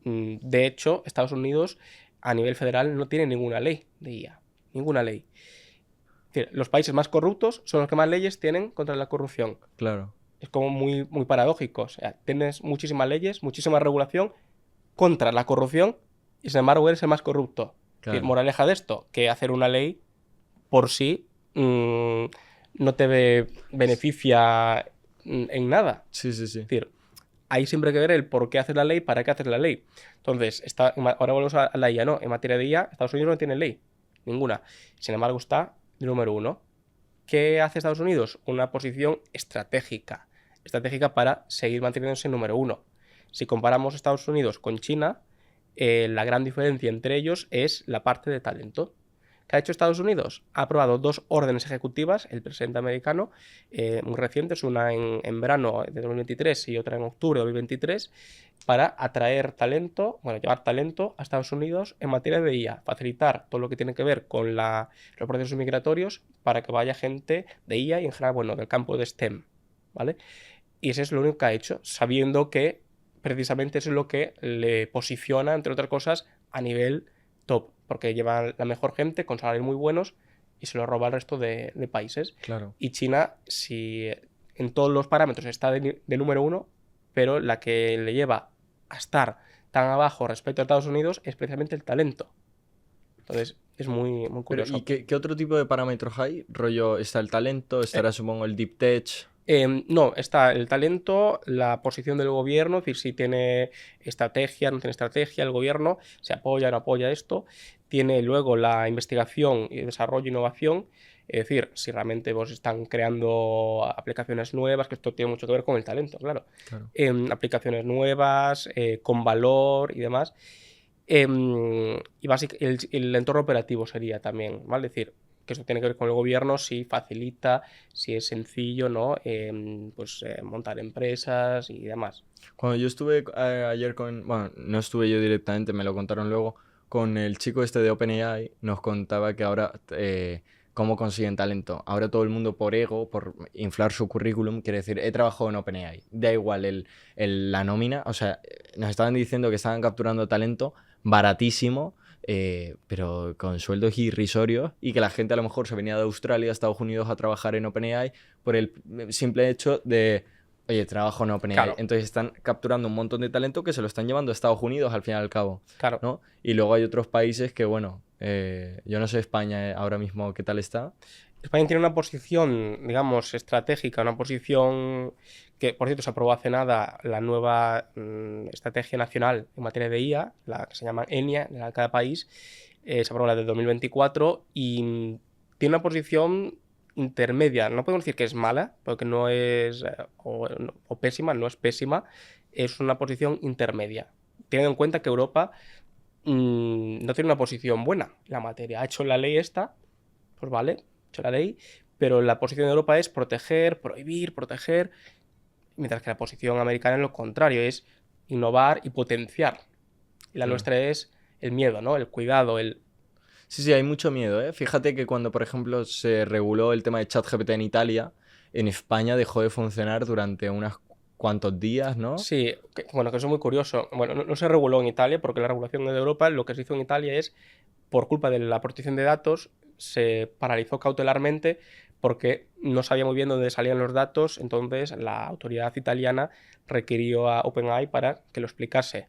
De hecho, Estados Unidos a nivel federal no tiene ninguna ley de IA. Ninguna ley. Es decir, los países más corruptos son los que más leyes tienen contra la corrupción. Claro. Es como muy, muy paradójico. O sea, tienes muchísimas leyes, muchísima regulación contra la corrupción y sin embargo eres el más corrupto. Es decir, moraleja de esto, que hacer una ley por sí no te beneficia en nada. Sí. Es decir, hay siempre que ver el por qué haces la ley, para qué haces la ley. Entonces, ahora volvemos a la IA, ¿no? En materia de IA, Estados Unidos no tiene ley, ninguna. Sin embargo, está de número uno. ¿Qué hace Estados Unidos? Una posición estratégica para seguir manteniéndose en número uno. Si comparamos Estados Unidos con China, la gran diferencia entre ellos es la parte de talento. ¿Qué ha hecho Estados Unidos? Ha aprobado 2 órdenes ejecutivas, el presidente americano, muy recientes, una en verano de 2023 y otra en octubre de 2023, para atraer talento, bueno, llevar talento a Estados Unidos en materia de IA, facilitar todo lo que tiene que ver con los procesos migratorios para que vaya gente de IA y en general, bueno, del campo de STEM, ¿vale? Y eso es lo único que ha hecho, sabiendo que precisamente eso es lo que le posiciona, entre otras cosas, a nivel top, porque lleva la mejor gente con salarios muy buenos y se lo roba al resto de países. Claro. Y China, si en todos los parámetros está de número uno, pero la que le lleva a estar tan abajo respecto a Estados Unidos es precisamente el talento. Entonces, es muy, muy curioso. ¿Y qué otro tipo de parámetros hay? Rollo, está el talento, estará supongo el deep tech. No, está el talento, la posición del gobierno, es decir, si tiene estrategia, no tiene estrategia, el gobierno se apoya o no apoya esto. Tiene luego la investigación y desarrollo e innovación, es decir, si realmente vos están creando aplicaciones nuevas, que esto tiene mucho que ver con el talento, claro. Aplicaciones nuevas, con valor y demás. Y el entorno operativo sería también, ¿vale? Es decir, que eso tiene que ver con el gobierno, si facilita, si es sencillo, ¿no? Montar empresas y demás. Cuando yo estuve ayer bueno, no estuve yo directamente, me lo contaron luego, con el chico este de OpenAI, nos contaba que ahora cómo consiguen talento. Ahora todo el mundo por ego, por inflar su currículum, quiere decir, he trabajado en OpenAI. Da igual la nómina, o sea, nos estaban diciendo que estaban capturando talento baratísimo, pero con sueldos irrisorios, y que la gente a lo mejor se venía de Australia a Estados Unidos a trabajar en OpenAI por el simple hecho de, oye, trabajo en OpenAI. Claro. Entonces están capturando un montón de talento que se lo están llevando a Estados Unidos al fin y al cabo. Claro. ¿No? Y luego hay otros países que, bueno, yo no sé España ahora mismo qué tal está. España tiene una posición, digamos, estratégica, una posición que, por cierto, se aprobó hace nada la nueva estrategia nacional en materia de IA, la que se llama ENIA, de cada país, se aprobó la de 2024 y tiene una posición intermedia. No podemos decir que es mala, porque no es, o pésima, no es pésima, es una posición intermedia. Teniendo en cuenta que Europa no tiene una posición buena en la materia. Ha hecho la ley esta, pues vale, la ley, pero la posición de Europa es proteger, prohibir, proteger, mientras que la posición americana es lo contrario, es innovar y potenciar. Y la nuestra es el miedo, ¿no? El cuidado, el... Sí, hay mucho miedo, ¿eh? Fíjate que cuando, por ejemplo, se reguló el tema de ChatGPT en Italia, en España dejó de funcionar durante unos cuantos días, ¿no? Sí, que eso es muy curioso. Bueno, no se reguló en Italia porque la regulación de Europa, lo que se hizo en Italia es, por culpa de la protección de datos, se paralizó cautelarmente porque no sabía muy bien dónde salían los datos, entonces la autoridad italiana requirió a OpenAI para que lo explicase.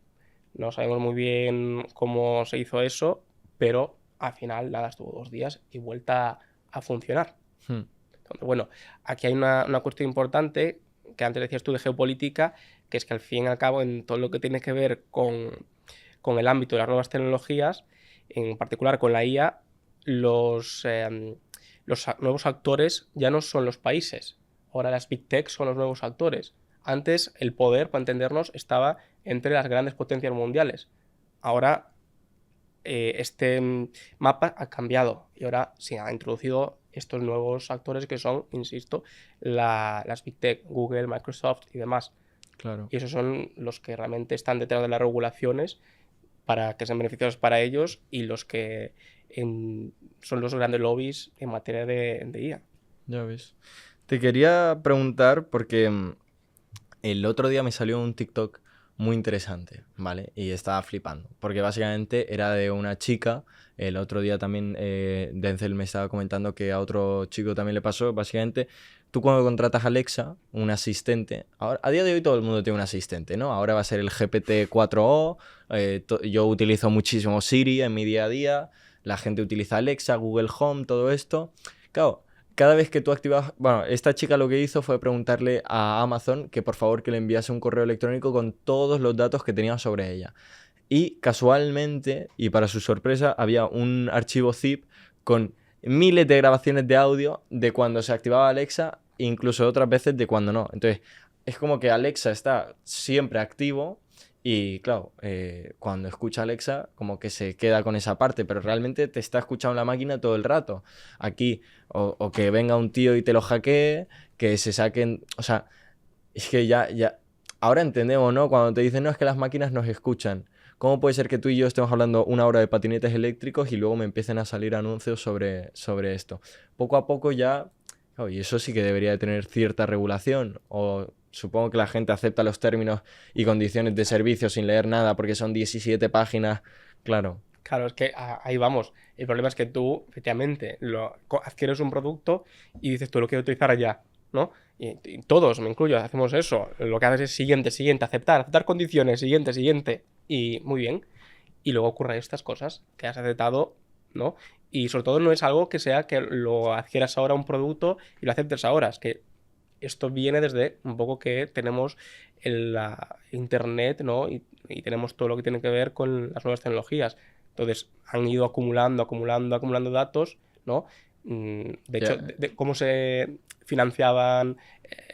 No sabemos muy bien cómo se hizo eso, pero al final nada, estuvo 2 días y vuelta a funcionar. Hmm. Entonces, bueno, aquí hay una cuestión importante que antes decías tú de geopolítica, que es que al fin y al cabo en todo lo que tiene que ver con el ámbito de las nuevas tecnologías, en particular con la IA, los nuevos actores ya no son los países. Ahora las Big Tech son los nuevos actores. Antes el poder, para entendernos, estaba entre las grandes potencias mundiales. Ahora este mapa ha cambiado y ahora se ha introducido estos nuevos actores que son, insisto, las Big Tech, Google, Microsoft y demás. Claro. Y esos son los que realmente están detrás de las regulaciones para que sean beneficiosos para ellos y los que son los grandes lobbies en materia de IA. Ya ves. Te quería preguntar porque el otro día me salió un TikTok muy interesante, ¿vale? Y estaba flipando, porque básicamente era de una chica. El otro día también Denzel me estaba comentando que a otro chico también le pasó. Básicamente, tú cuando contratas a Alexa, un asistente, ahora, a día de hoy todo el mundo tiene un asistente, ¿no? Ahora va a ser el GPT-4o, yo utilizo muchísimo Siri en mi día a día, la gente utiliza Alexa, Google Home, todo esto. Claro, cada vez que tú activas... Bueno, esta chica lo que hizo fue preguntarle a Amazon que por favor que le enviase un correo electrónico con todos los datos que tenía sobre ella. Y casualmente, y para su sorpresa, había un archivo zip con miles de grabaciones de audio de cuando se activaba Alexa, incluso otras veces de cuando no. Entonces, es como que Alexa está siempre activo y, claro, cuando escucha Alexa, como que se queda con esa parte, pero realmente te está escuchando la máquina todo el rato. Aquí, o que venga un tío y te lo hackee, que se saquen... O sea, es que ya... Ahora entendemos, ¿no? Cuando te dicen, no, es que las máquinas nos escuchan. ¿Cómo puede ser que tú y yo estemos hablando 1 hora de patinetes eléctricos y luego me empiecen a salir anuncios sobre esto? Poco a poco ya... claro, y eso sí que debería de tener cierta regulación. O supongo que la gente acepta los términos y condiciones de servicio sin leer nada porque son 17 páginas. Claro. Claro, es que ahí vamos. El problema es que tú, efectivamente, adquieres un producto y dices, tú lo quiero utilizar ya, ¿no? Y todos, me incluyo, hacemos eso. Lo que haces es siguiente, siguiente, aceptar condiciones, siguiente, siguiente. Y muy bien. Y luego ocurren estas cosas que has aceptado, ¿no? Y sobre todo no es algo que sea que lo adquieras ahora un producto y lo aceptes ahora. Es que esto viene desde un poco que tenemos la internet, ¿no? Y tenemos todo lo que tiene que ver con las nuevas tecnologías. Entonces han ido acumulando datos, ¿no? De hecho, ¿cómo se financiaban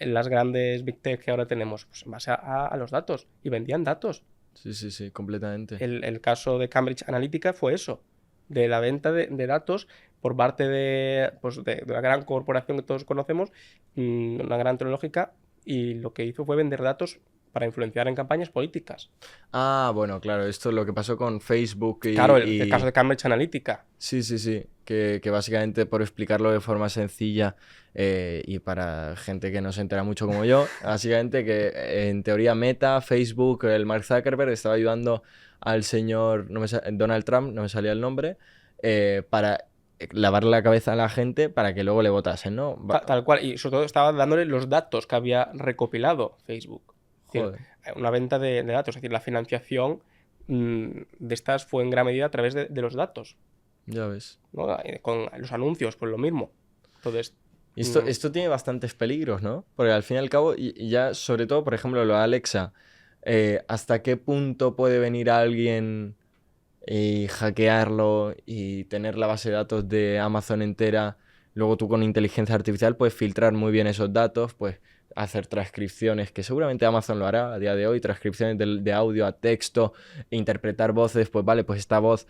las grandes Big Tech que ahora tenemos? Pues en base a los datos. Y vendían datos. Sí, completamente. El caso de Cambridge Analytica fue eso, de la venta de datos por parte de la gran corporación que todos conocemos, una gran tecnológica, y lo que hizo fue vender datos para influenciar en campañas políticas. Ah, bueno, claro, esto es lo que pasó con Facebook y... Claro, el caso de Cambridge Analytica. Sí, que básicamente por explicarlo de forma sencilla y para gente que no se entera mucho como yo, básicamente que en teoría Meta, Facebook, el Mark Zuckerberg estaba ayudando al señor Donald Trump, no me salía el nombre, para lavarle la cabeza a la gente para que luego le votasen, ¿no? Tal cual, y sobre todo estaba dándole los datos que había recopilado Facebook. Es decir, Joder. una venta de datos, es decir, la financiación de estas fue en gran medida a través de los datos, Ya ves. ¿no? Con los anuncios, pues lo mismo. Entonces, Y esto tiene bastantes peligros, ¿no? Porque al fin y al cabo, y ya sobre todo, por ejemplo, lo de Alexa, ¿hasta qué punto puede venir alguien y hackearlo y tener la base de datos de Amazon entera? Luego tú con inteligencia artificial puedes filtrar muy bien esos datos, pues hacer transcripciones, que seguramente Amazon lo hará a día de hoy, transcripciones de audio a texto, interpretar voces, pues vale, pues esta voz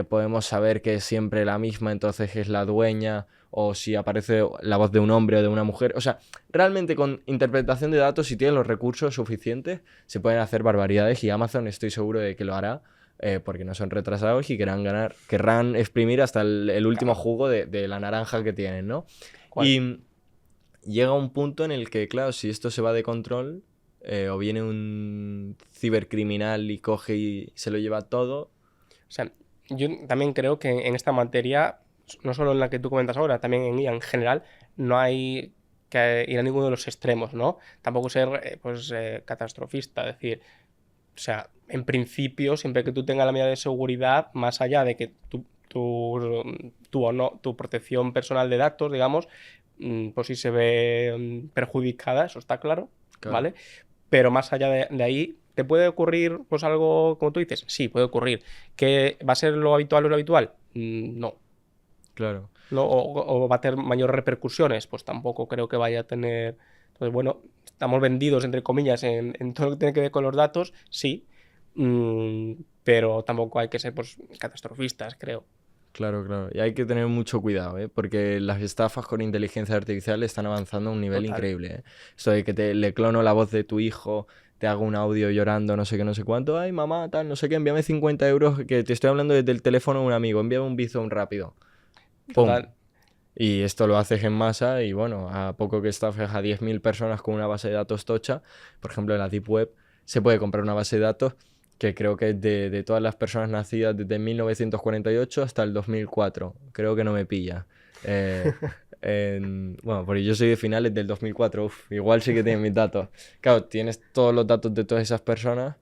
podemos saber que es siempre la misma, entonces es la dueña, o si aparece la voz de un hombre o de una mujer. O sea, realmente con interpretación de datos, si tienes los recursos suficientes, se pueden hacer barbaridades y Amazon estoy seguro de que lo hará. Porque no son retrasados y querrán exprimir hasta el último jugo de la naranja que tienen, ¿no? ¿cuál? Y llega un punto en el que, claro, si esto se va de control, o viene un cibercriminal y coge y se lo lleva todo. O sea, yo también creo que en esta materia, no solo en la que tú comentas ahora, también en IA en general, no hay que ir a ninguno de los extremos, ¿no? Tampoco ser catastrofista, es decir, sea, en principio, siempre que tú tengas la medida de seguridad, más allá de que tu protección personal de datos, digamos, pues si se ve perjudicada, eso está claro, Claro. ¿vale? Pero más allá de ahí, ¿te puede ocurrir pues algo como tú dices? Sí, puede ocurrir. ¿Que va a ser lo habitual o lo habitual? No. Claro. ¿No? O va a tener mayores repercusiones, pues tampoco creo que vaya a tener. Entonces, bueno, estamos vendidos, entre comillas, en todo lo que tiene que ver con los datos, sí, pero tampoco hay que ser pues, catastrofistas, creo. Claro, claro. Y hay que tener mucho cuidado, ¿eh? Porque las estafas con inteligencia artificial están avanzando a un nivel Total. increíble, ¿eh? Esto de que le clono la voz de tu hijo, te hago un audio llorando, no sé qué, no sé cuánto. Ay, mamá, tal, no sé qué, envíame 50 euros, que te estoy hablando desde el teléfono de un amigo, envíame un Bizum rápido. ¡Pum! Total. Y esto lo haces en masa y bueno, a poco que estafes a 10.000 personas con una base de datos tocha, por ejemplo en la Deep Web, se puede comprar una base de datos que creo que es de todas las personas nacidas desde 1948 hasta el 2004. Creo que no me pilla. Bueno, porque yo soy de finales del 2004, igual sí que tienes mis datos. Claro, tienes todos los datos de todas esas personas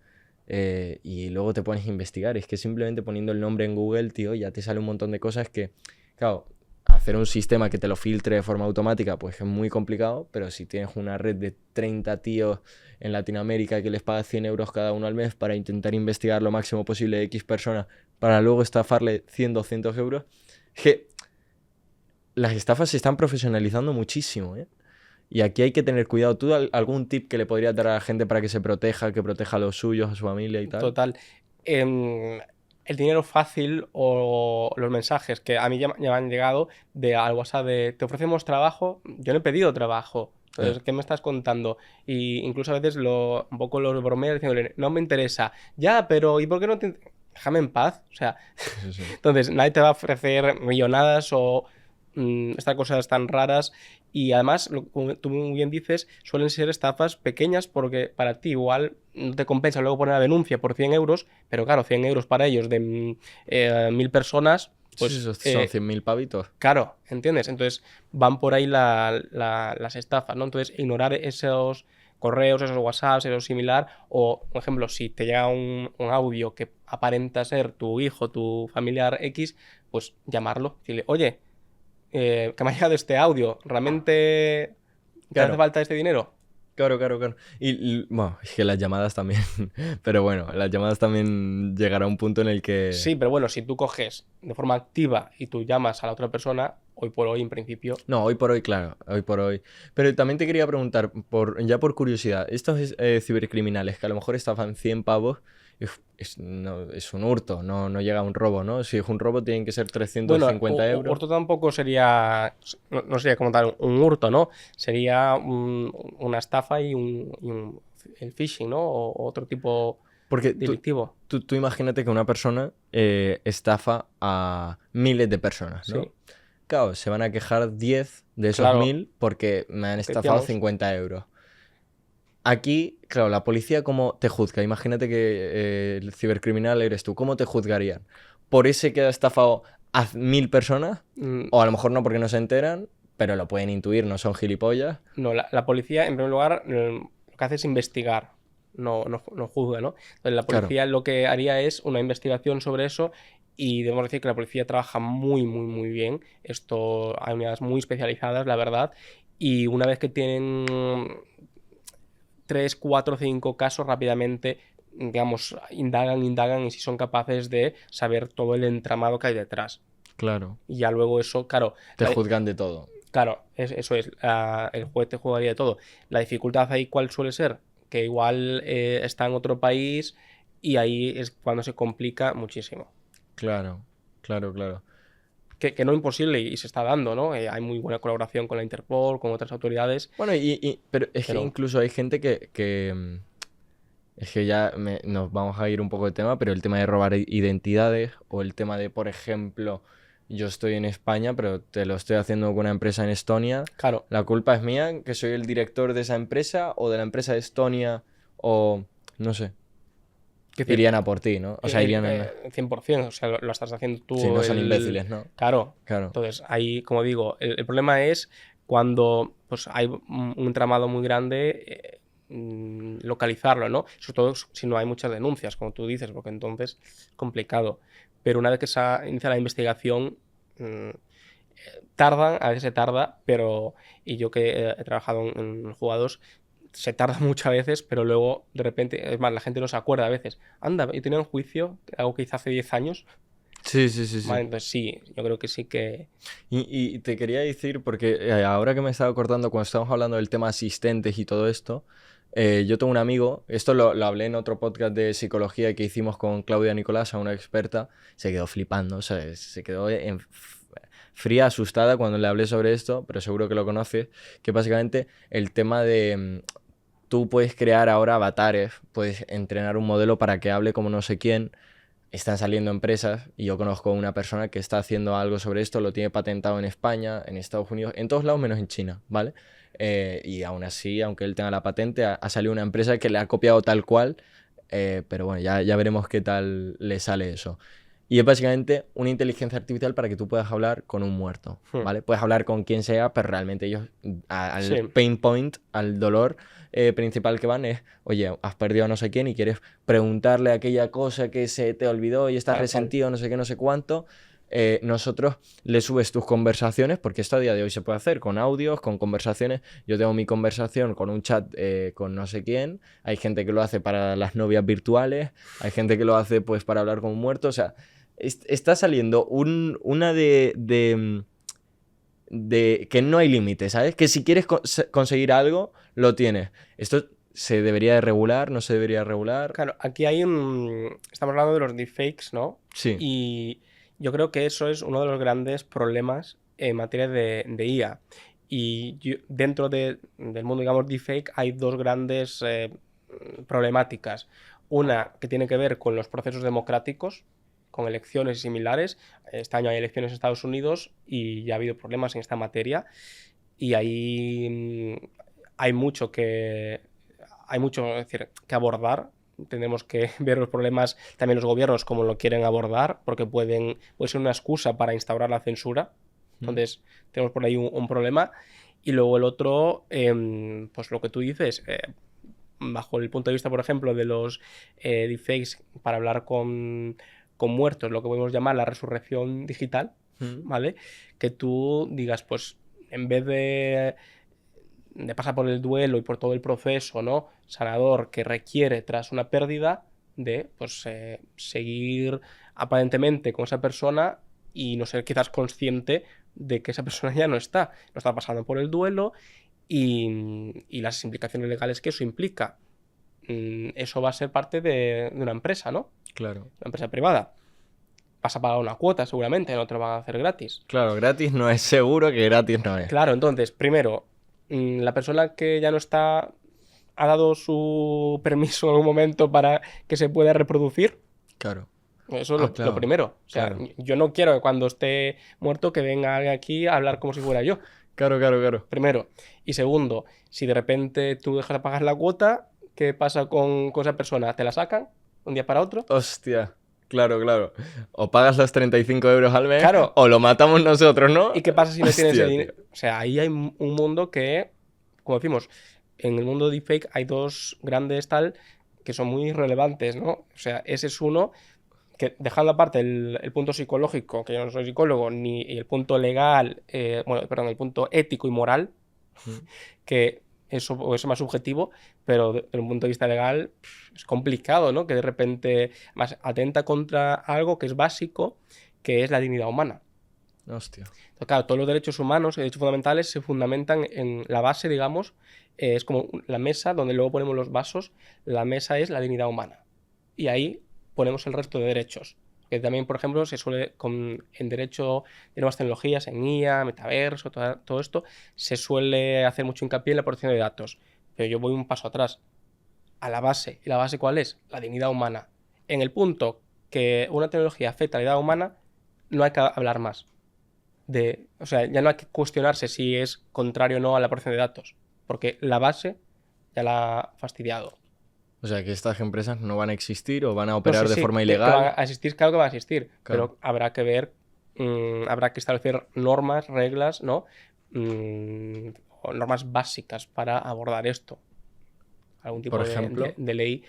y luego te pones a investigar. Es que simplemente poniendo el nombre en Google, tío, ya te sale un montón de cosas que, claro, hacer un sistema que te lo filtre de forma automática, pues es muy complicado, pero si tienes una red de 30 tíos en Latinoamérica que les pagas 100 euros cada uno al mes para intentar investigar lo máximo posible de X personas para luego estafarle 100, 200 euros, es que las estafas se están profesionalizando muchísimo, ¿eh? Y aquí hay que tener cuidado. ¿Tú algún tip que le podrías dar a la gente para que se proteja, que proteja a los suyos, a su familia y tal? Total. El dinero fácil o los mensajes que a mí ya me han llegado al WhatsApp de te ofrecemos trabajo, yo no he pedido trabajo. Entonces, ¿qué me estás contando? Y incluso a veces un poco los bromeos diciéndole, no me interesa. Ya, pero ¿y por qué no te...? Déjame en paz. O sea, Sí, sí. entonces nadie te va a ofrecer millonadas o estas cosas tan raras. Y además, como tú muy bien dices, suelen ser estafas pequeñas porque para ti igual no te compensa luego poner la denuncia por 100 euros, pero claro, 100 euros para ellos de 1000 personas, pues Sí, son 100.000 pavitos. claro, ¿entiendes? Entonces van por ahí las estafas, ¿no? Entonces ignorar esos correos, esos WhatsApps, eso similar, o por ejemplo, si te llega un audio que aparenta ser tu hijo, tu familiar X, pues llamarlo, decirle, oye, que me ha llegado este audio, ¿realmente te hace Claro. falta este dinero? Claro, claro, claro. Bueno, es que las llamadas también. Pero bueno, las llamadas también llegará a un punto en el que. Sí, pero bueno, si tú coges de forma activa y tú llamas a la otra persona, hoy por hoy, en principio, No, hoy por hoy, claro, hoy por hoy. Pero también te quería preguntar, ya por curiosidad, estos cibercriminales que a lo mejor estafan 100 pavos, es un hurto, no llega a un robo, ¿no? Si es un robo tienen que ser bueno, 350 euros. hurto tampoco sería, no sería como tal un hurto, ¿no? Sería una estafa y el phishing, ¿no? O otro tipo Porque delictivo. tú imagínate que una persona estafa a miles de personas, ¿no? Sí. Claro, se van a quejar 10 de esos Claro. 1000 porque me han Lo que estafado decíamos. 50 euros. Aquí, claro, la policía, ¿cómo te juzga? Imagínate que el cibercriminal eres tú. ¿Cómo te juzgarían? ¿Por ese que ha estafado a 1000 personas? Mm, O a lo mejor no porque no se enteran, pero lo pueden intuir, no son gilipollas. No, la policía, en primer lugar, lo que hace es investigar, no juzga, ¿no? Entonces, la Claro, policía lo que haría es una investigación sobre eso y debemos decir que la policía trabaja muy, muy, muy bien. Esto, hay unidades muy especializadas, la verdad, y una vez que tienen 3, 4, 5 casos, rápidamente, digamos, indagan y si son capaces de saber todo el entramado que hay detrás. claro. Y ya luego eso, claro, Te juzgan de todo. claro, eso es. El juez te jugaría de todo. La dificultad ahí, ¿cuál suele ser? Que igual está en otro país y ahí es cuando se complica muchísimo. Claro, claro, claro. Que no imposible y se está dando, ¿no? Hay muy buena colaboración con la Interpol, con otras autoridades. Bueno, pero es que Pero- incluso hay gente es que ya nos vamos a ir un poco de tema, pero el tema de robar identidades o el tema de, por ejemplo, yo estoy en España, pero te lo estoy haciendo con una empresa en Estonia. Claro, La culpa es mía, que soy el director de esa empresa o de la empresa de Estonia o no sé. que decir, Irían a por ti, ¿no? O sea, irían a... 100%, o sea, lo estás haciendo tú. Si no son imbéciles, ¿no? Claro, Claro. entonces ahí, como digo, el problema es cuando pues, hay un entramado muy grande, localizarlo, ¿no? Sobre todo si no hay muchas denuncias, como tú dices, porque entonces es complicado. Pero una vez que se inicia la investigación, tardan, a veces se tarda, pero... Y yo que he trabajado en juzgados, se tarda muchas veces, pero luego de repente, es más, la gente no se acuerda a veces. Anda, yo tenía un juicio, algo que hice hace 10 años. Sí, sí, sí, sí. Vale, entonces sí, yo creo que sí que... Y te quería decir, porque ahora que me estaba acordando cuando estábamos hablando del tema asistentes y todo esto, yo tengo un amigo, esto lo hablé en otro podcast de psicología que hicimos con Claudia Nicolasa, una experta, se quedó flipando, ¿sabes? Se quedó fría, asustada cuando le hablé sobre esto, pero seguro que lo conoces, que básicamente el tema de... Tú puedes crear ahora avatares, puedes entrenar un modelo para que hable como no sé quién. Están saliendo empresas y yo conozco una persona que está haciendo algo sobre esto, lo tiene patentado en España, en Estados Unidos, en todos lados menos en China, ¿vale? Y aún así, aunque él tenga la patente, ha salido una empresa que le ha copiado tal cual, pero bueno, ya veremos qué tal le sale eso. Y es básicamente una inteligencia artificial para que tú puedas hablar con un muerto, ¿vale? Puedes hablar con quien sea, pero realmente ellos al Sí. pain point, al dolor principal que van es, oye, has perdido a no sé quién y quieres preguntarle aquella cosa que se te olvidó y estás Tal cual. resentido, no sé qué, no sé cuánto. Nosotros le subes tus conversaciones, porque esto a día de hoy se puede hacer con audios, con conversaciones. Yo tengo mi conversación con un chat con no sé quién. Hay gente que lo hace para las novias virtuales, hay gente que lo hace pues para hablar con un muerto. O sea, está saliendo una de que no hay límite, ¿sabes? Que si quieres conseguir algo, lo tienes. Esto se debería de regular, no se debería regular. Claro, aquí hay un... Estamos hablando de los deepfakes, ¿no? Sí. Y yo creo que eso es uno de los grandes problemas en materia de IA. Y dentro del mundo, digamos, deepfake hay dos grandes problemáticas. Una que tiene que ver con los procesos democráticos, con elecciones similares. Este año hay elecciones en Estados Unidos y ya ha habido problemas en esta materia. Y ahí hay mucho es decir, que abordar. Tenemos que ver los problemas, también los gobiernos, cómo lo quieren abordar, porque puede ser una excusa para instaurar la censura. Entonces, tenemos por ahí un problema. Y luego el otro, pues lo que tú dices, bajo el punto de vista, por ejemplo, de los deepfakes para hablar con muertos, lo que podemos llamar la resurrección digital, ¿vale? Que tú digas, pues, en vez de pasar por el duelo y por todo el proceso, ¿no?, sanador que requiere tras una pérdida, de pues seguir aparentemente con esa persona y no ser quizás consciente de que esa persona ya no está pasando por el duelo y las implicaciones legales que eso implica. Eso va a ser parte de una empresa, ¿no? Claro. Una empresa privada. Vas a pagar una cuota seguramente, no te lo van a hacer gratis. Claro, gratis no es, seguro que gratis no es. Claro, entonces, primero, la persona que ya no está ha dado su permiso en algún momento para que se pueda reproducir. Claro. Eso es claro, lo primero. O sea, claro. yo no quiero que cuando esté muerto que venga alguien aquí a hablar como si fuera yo. Claro. Primero. Y segundo, si de repente tú dejas de pagar la cuota, ¿qué pasa con esa persona? ¿Te la sacan un día para otro? Hostia. Claro. O pagas los 35 euros al mes, Claro. o lo matamos nosotros, ¿no? ¿Y qué pasa si no tienes Hostia, ese dinero? O sea, ahí hay un mundo que, como decimos, en el mundo de deepfake hay dos grandes tal que son muy relevantes, ¿no? O sea, ese es uno que, dejando aparte el punto psicológico, que yo no soy psicólogo, ni el punto legal, el punto ético y moral, que eso es más subjetivo, pero desde un punto de vista legal es complicado, ¿no? Que de repente más atenta contra algo que es básico, que es la dignidad humana. Hostia. Entonces, claro, todos los derechos humanos y derechos fundamentales se fundamentan en la base, digamos, es como la mesa donde luego ponemos los vasos, la mesa es la dignidad humana. Y ahí ponemos el resto de derechos. Que también, por ejemplo, se suele, en derecho de nuevas tecnologías, en IA, metaverso, todo esto, se suele hacer mucho hincapié en la protección de datos. Pero yo voy un paso atrás, a la base. ¿Y la base cuál es? La dignidad humana. En el punto que una tecnología afecta a la dignidad humana, no hay que hablar más. O sea, ya no hay que cuestionarse si es contrario o no a la protección de datos, porque la base ya la ha fastidiado. O sea, que estas empresas no van a existir o van a No, operar sí, de forma que ilegal. van a existir, claro que van a existir, Claro. pero habrá que ver, habrá que establecer normas, reglas, ¿no? O normas básicas para abordar esto. algún tipo Por ejemplo, de ley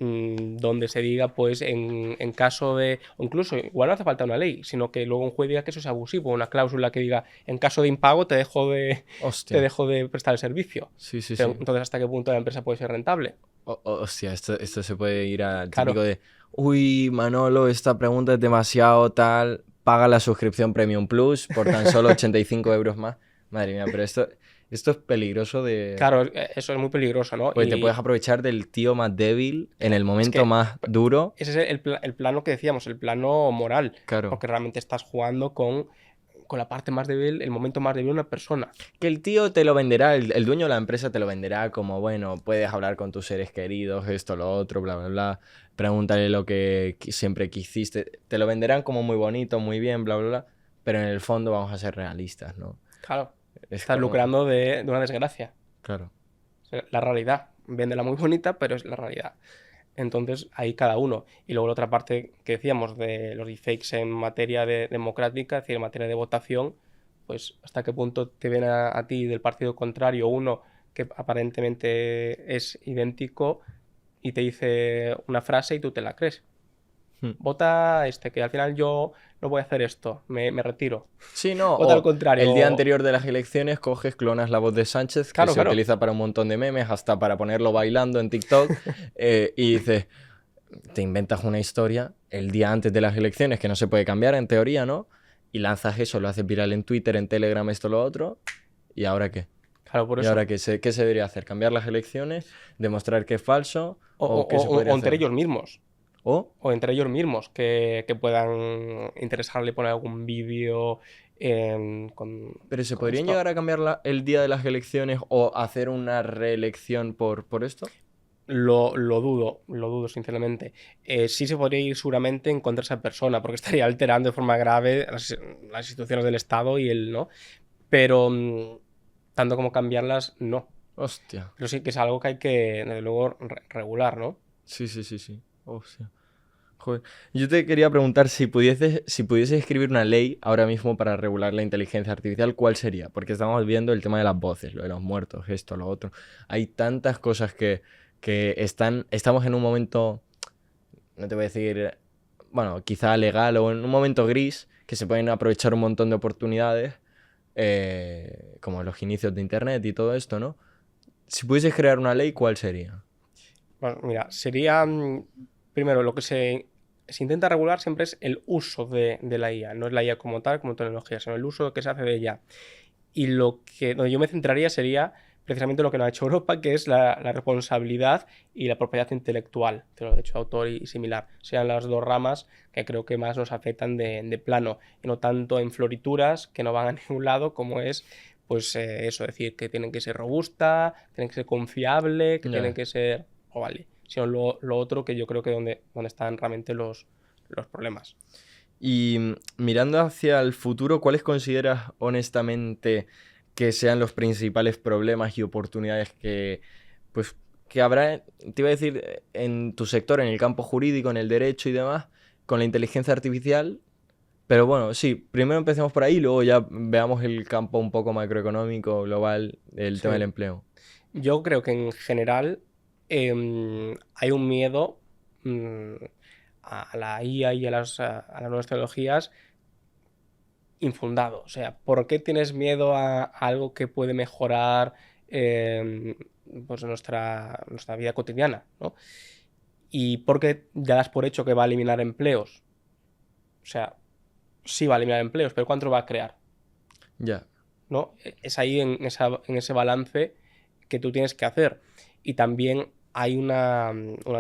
donde se diga, pues, en caso de, o incluso, igual no hace falta una ley, sino que luego un juez diga que eso es abusivo, una cláusula que diga, en caso de impago te hostia. dejo de prestar el servicio. Sí, sí, Pero, sí. entonces, ¿hasta qué punto la empresa puede ser rentable? Hostia, esto se puede ir al Claro, típico de, uy, Manolo, esta pregunta es demasiado tal, paga la suscripción Premium Plus por tan solo 85 euros más. Madre mía, pero esto es peligroso de... claro, eso es muy peligroso, ¿no? Pues te puedes aprovechar del tío más débil en el Es momento que más duro. ese es el plano que decíamos, el plano moral, Claro. porque realmente estás jugando con la parte más débil, el momento más débil de una persona. Que el tío te lo venderá, el dueño de la empresa te lo venderá como, bueno, puedes hablar con tus seres queridos, esto, lo otro, bla, bla, bla. Pregúntale lo que siempre quisiste. Te lo venderán como muy bonito, muy bien, bla, bla, bla. Pero en el fondo vamos a ser realistas, ¿no? Claro, Es estás como... lucrando de una desgracia. Claro. O sea, la realidad. Véndela muy bonita, pero es la realidad. Entonces, ahí cada uno. Y luego la otra parte que decíamos de los deepfakes en materia democrática, es decir, en materia de votación, pues hasta qué punto te ven a ti del partido contrario uno que aparentemente es idéntico y te dice una frase y tú te la crees. Hmm. Vota que al final yo no voy a hacer esto, me retiro. Sí, no, Vota al o contrario. el día anterior de las elecciones coges, clonas la voz de Sánchez, que Claro, se claro. utiliza para un montón de memes, hasta para ponerlo bailando en TikTok, y dices, te inventas una historia el día antes de las elecciones que no se puede cambiar en teoría, ¿no? Y lanzas eso, lo haces viral en Twitter, en Telegram, esto, lo otro, ¿y ahora qué? Claro, por ¿Y eso. ahora qué se debería hacer? ¿Cambiar las elecciones? ¿Demostrar que es falso? ¿O qué se podría O entre hacer? ellos mismos. ¿O? O entre ellos mismos, que puedan interesarle poner algún vídeo ¿Pero se con podrían esto. llegar a cambiar el día de las elecciones o hacer una reelección por esto? Lo dudo, sinceramente. Sí se podría ir seguramente en contra de esa persona, porque estaría alterando de forma grave las instituciones del Estado y el no. Pero tanto como cambiarlas, no. Hostia. Pero sí que es algo que hay que, desde luego, regular, ¿no? Sí, sí, sí, sí. Hostia. Joder. Yo te quería preguntar si pudieses escribir una ley ahora mismo para regular la inteligencia artificial, ¿cuál sería? Porque estamos viendo el tema de las voces, lo de los muertos, esto, lo otro. Hay tantas cosas que estamos en un momento, no te voy a decir, bueno, quizá legal o en un momento gris, que se pueden aprovechar un montón de oportunidades, como los inicios de Internet y todo esto, ¿no? Si pudieses crear una ley, ¿cuál sería? Bueno, mira, sería primero lo que se intenta regular siempre es el uso de la IA, no es la IA como tal, como tecnología, sino el uso que se hace de ella. Y donde yo me centraría sería precisamente lo que no ha hecho Europa, que es la responsabilidad y la propiedad intelectual, de los derechos de autor y similar. Sean las dos ramas que creo que más nos afectan de plano, y no tanto en florituras que no van a ningún lado, como es pues eso, decir que tienen que ser robusta, tienen que ser confiable, que tienen Ya. que ser, o vale, sino lo otro que yo creo que donde están realmente los problemas. Y mirando hacia el futuro, ¿cuáles consideras honestamente que sean los principales problemas y oportunidades pues, que habrá, te iba a decir, en tu sector, en el campo jurídico, en el derecho y demás, con la inteligencia artificial? Pero bueno, sí, primero empecemos por ahí y luego ya veamos el campo un poco macroeconómico, global, el tema del Sí. empleo. Yo creo que en general hay un miedo a la IA y a las nuevas tecnologías infundado. O sea, ¿por qué tienes miedo a algo que puede mejorar pues nuestra vida cotidiana, ¿no? ¿Y por qué ya das por hecho que va a eliminar empleos? O sea, sí va a eliminar empleos, pero ¿cuánto va a crear? Ya. ¿No? Es ahí en ese balance que tú tienes que hacer. Y también hay una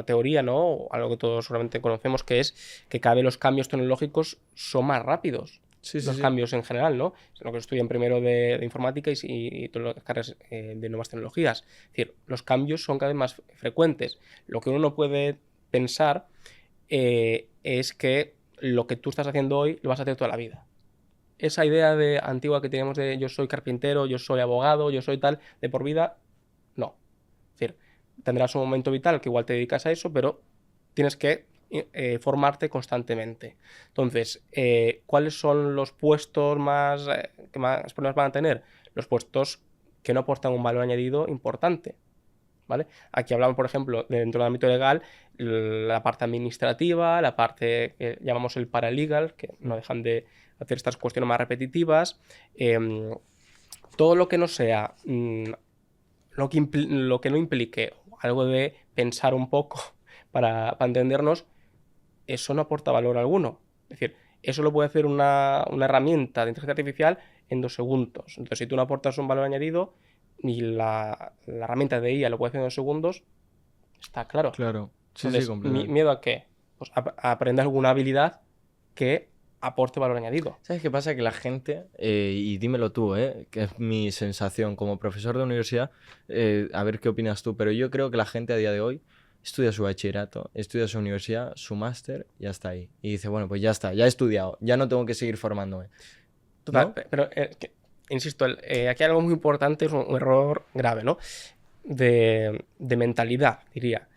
teoría, ¿no? Algo que todos seguramente conocemos, que es que cada vez los cambios tecnológicos son más rápidos. Sí, sí, Los sí. cambios en general, ¿no? Es lo que estudian primero de informática y todas las carreras de nuevas tecnologías. Es decir, los cambios son cada vez más frecuentes. Lo que uno no puede pensar es que lo que tú estás haciendo hoy lo vas a hacer toda la vida. Esa idea antigua que teníamos de yo soy carpintero, yo soy abogado, yo soy tal, de por vida, no. Es decir, tendrás un momento vital que igual te dedicas a eso, pero tienes que formarte constantemente. Entonces, ¿cuáles son los puestos que más problemas van a tener? Los puestos que no aportan un valor añadido importante, ¿vale? Aquí hablamos, por ejemplo, dentro del ámbito legal, la parte administrativa, la parte que llamamos el paralegal, que no dejan de hacer estas cuestiones más repetitivas. Todo lo que no sea, lo que no implique algo de pensar un poco para entendernos, eso no aporta valor alguno. Es decir, eso lo puede hacer una herramienta de inteligencia artificial en 2 segundos. Entonces, si tú no aportas un valor añadido y la herramienta de IA lo puede hacer en 2 segundos, está claro. Claro, sí, Entonces, completamente. ¿miedo a qué? Pues a aprender alguna habilidad que aporte valor añadido. ¿Sabes qué pasa? Que la gente, y dímelo tú, que es mi sensación como profesor de universidad, a ver qué opinas tú, pero yo creo que la gente a día de hoy estudia su bachillerato, estudia su universidad, su máster y hasta ahí. Y dice, bueno, pues ya está, ya he estudiado, ya no tengo que seguir formándome. Total, ¿No? pero insisto, aquí hay algo muy importante, es un error grave, ¿no? De mentalidad, diría.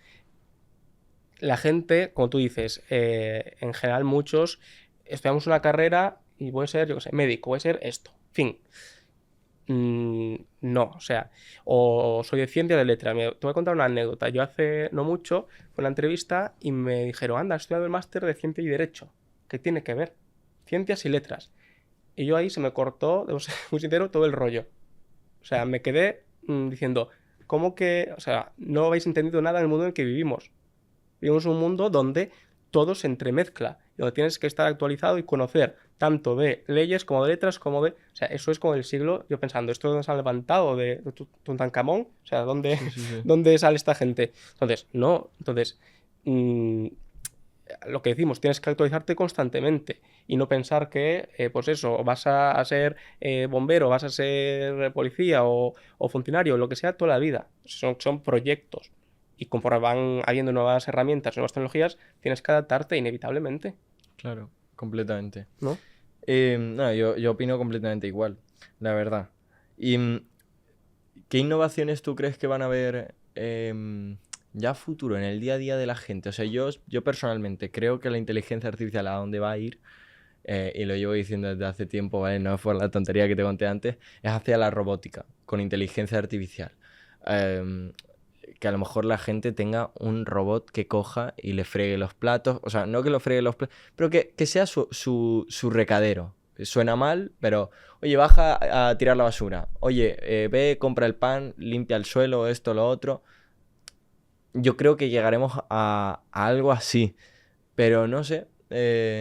La gente, como tú dices, en general muchos estudiamos una carrera y puede ser, yo qué sé, médico, puede ser esto, fin. No, o sea, o soy de ciencia de letra. Te voy a contar una anécdota. Yo hace no mucho fue una entrevista y me dijeron, anda, has estudiado el máster de ciencia y derecho. ¿Qué tiene que ver? Ciencias y letras. Y yo ahí se me cortó, debo ser muy sincero, todo el rollo. O sea, me quedé diciendo, ¿cómo que, o sea, no habéis entendido nada del mundo en el que vivimos? Vivimos en un mundo donde todo se entremezcla, donde tienes que estar actualizado y conocer tanto de leyes como de letras, como de... O sea, eso es como del siglo, yo pensando, ¿esto de dónde se ha levantado? ¿De Tutankamón? O sea, ¿dónde, Sí, sí, sí. ¿dónde sale esta gente? Entonces, no. Entonces, lo que decimos, tienes que actualizarte constantemente y no pensar que, pues eso, vas a ser bombero, vas a ser policía o funcionario, lo que sea, toda la vida. Son proyectos. Y conforme van habiendo nuevas herramientas, nuevas tecnologías, tienes que adaptarte inevitablemente, Claro, completamente. ¿no? No, yo opino completamente igual, la verdad. ¿Y qué innovaciones tú crees que van a haber ya a futuro, en el día a día de la gente? O sea, yo personalmente creo que la inteligencia artificial a dónde va a ir, y lo llevo diciendo desde hace tiempo, ¿vale? No es por la tontería que te conté antes, es hacia la robótica, con inteligencia artificial. Em, que a lo mejor la gente tenga un robot que coja y le fregue los platos, o sea, no que lo fregue los platos, pero que sea su recadero. Suena mal, pero oye, baja a tirar la basura. Oye, ve, compra el pan, limpia el suelo, esto, lo otro. Yo creo que llegaremos a algo así, pero no sé.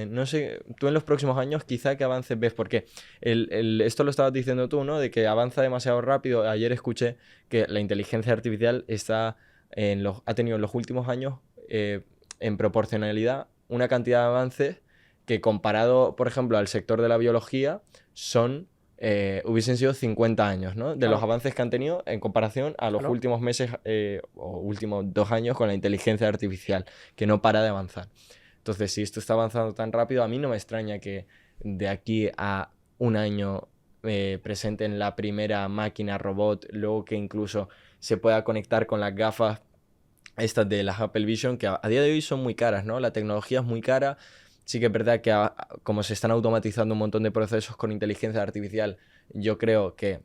No sé, tú en los próximos años quizá que avances ves, porque esto lo estabas diciendo tú, ¿no? De que avanza demasiado rápido. Ayer escuché que la inteligencia artificial ha tenido en los últimos años, en proporcionalidad, una cantidad de avances que comparado, por ejemplo, al sector de la biología, hubiesen sido 50 años, ¿no? De los Claro, avances que han tenido en comparación a los claro. últimos meses, o últimos 2 años con la inteligencia artificial, que no para de avanzar. Entonces, si esto está avanzando tan rápido, a mí no me extraña que de aquí a un año presenten la primera máquina robot, luego que incluso se pueda conectar con las gafas estas de las Apple Vision, que a día de hoy son muy caras, ¿no? La tecnología es muy cara. Sí que es verdad que como se están automatizando un montón de procesos con inteligencia artificial, yo creo que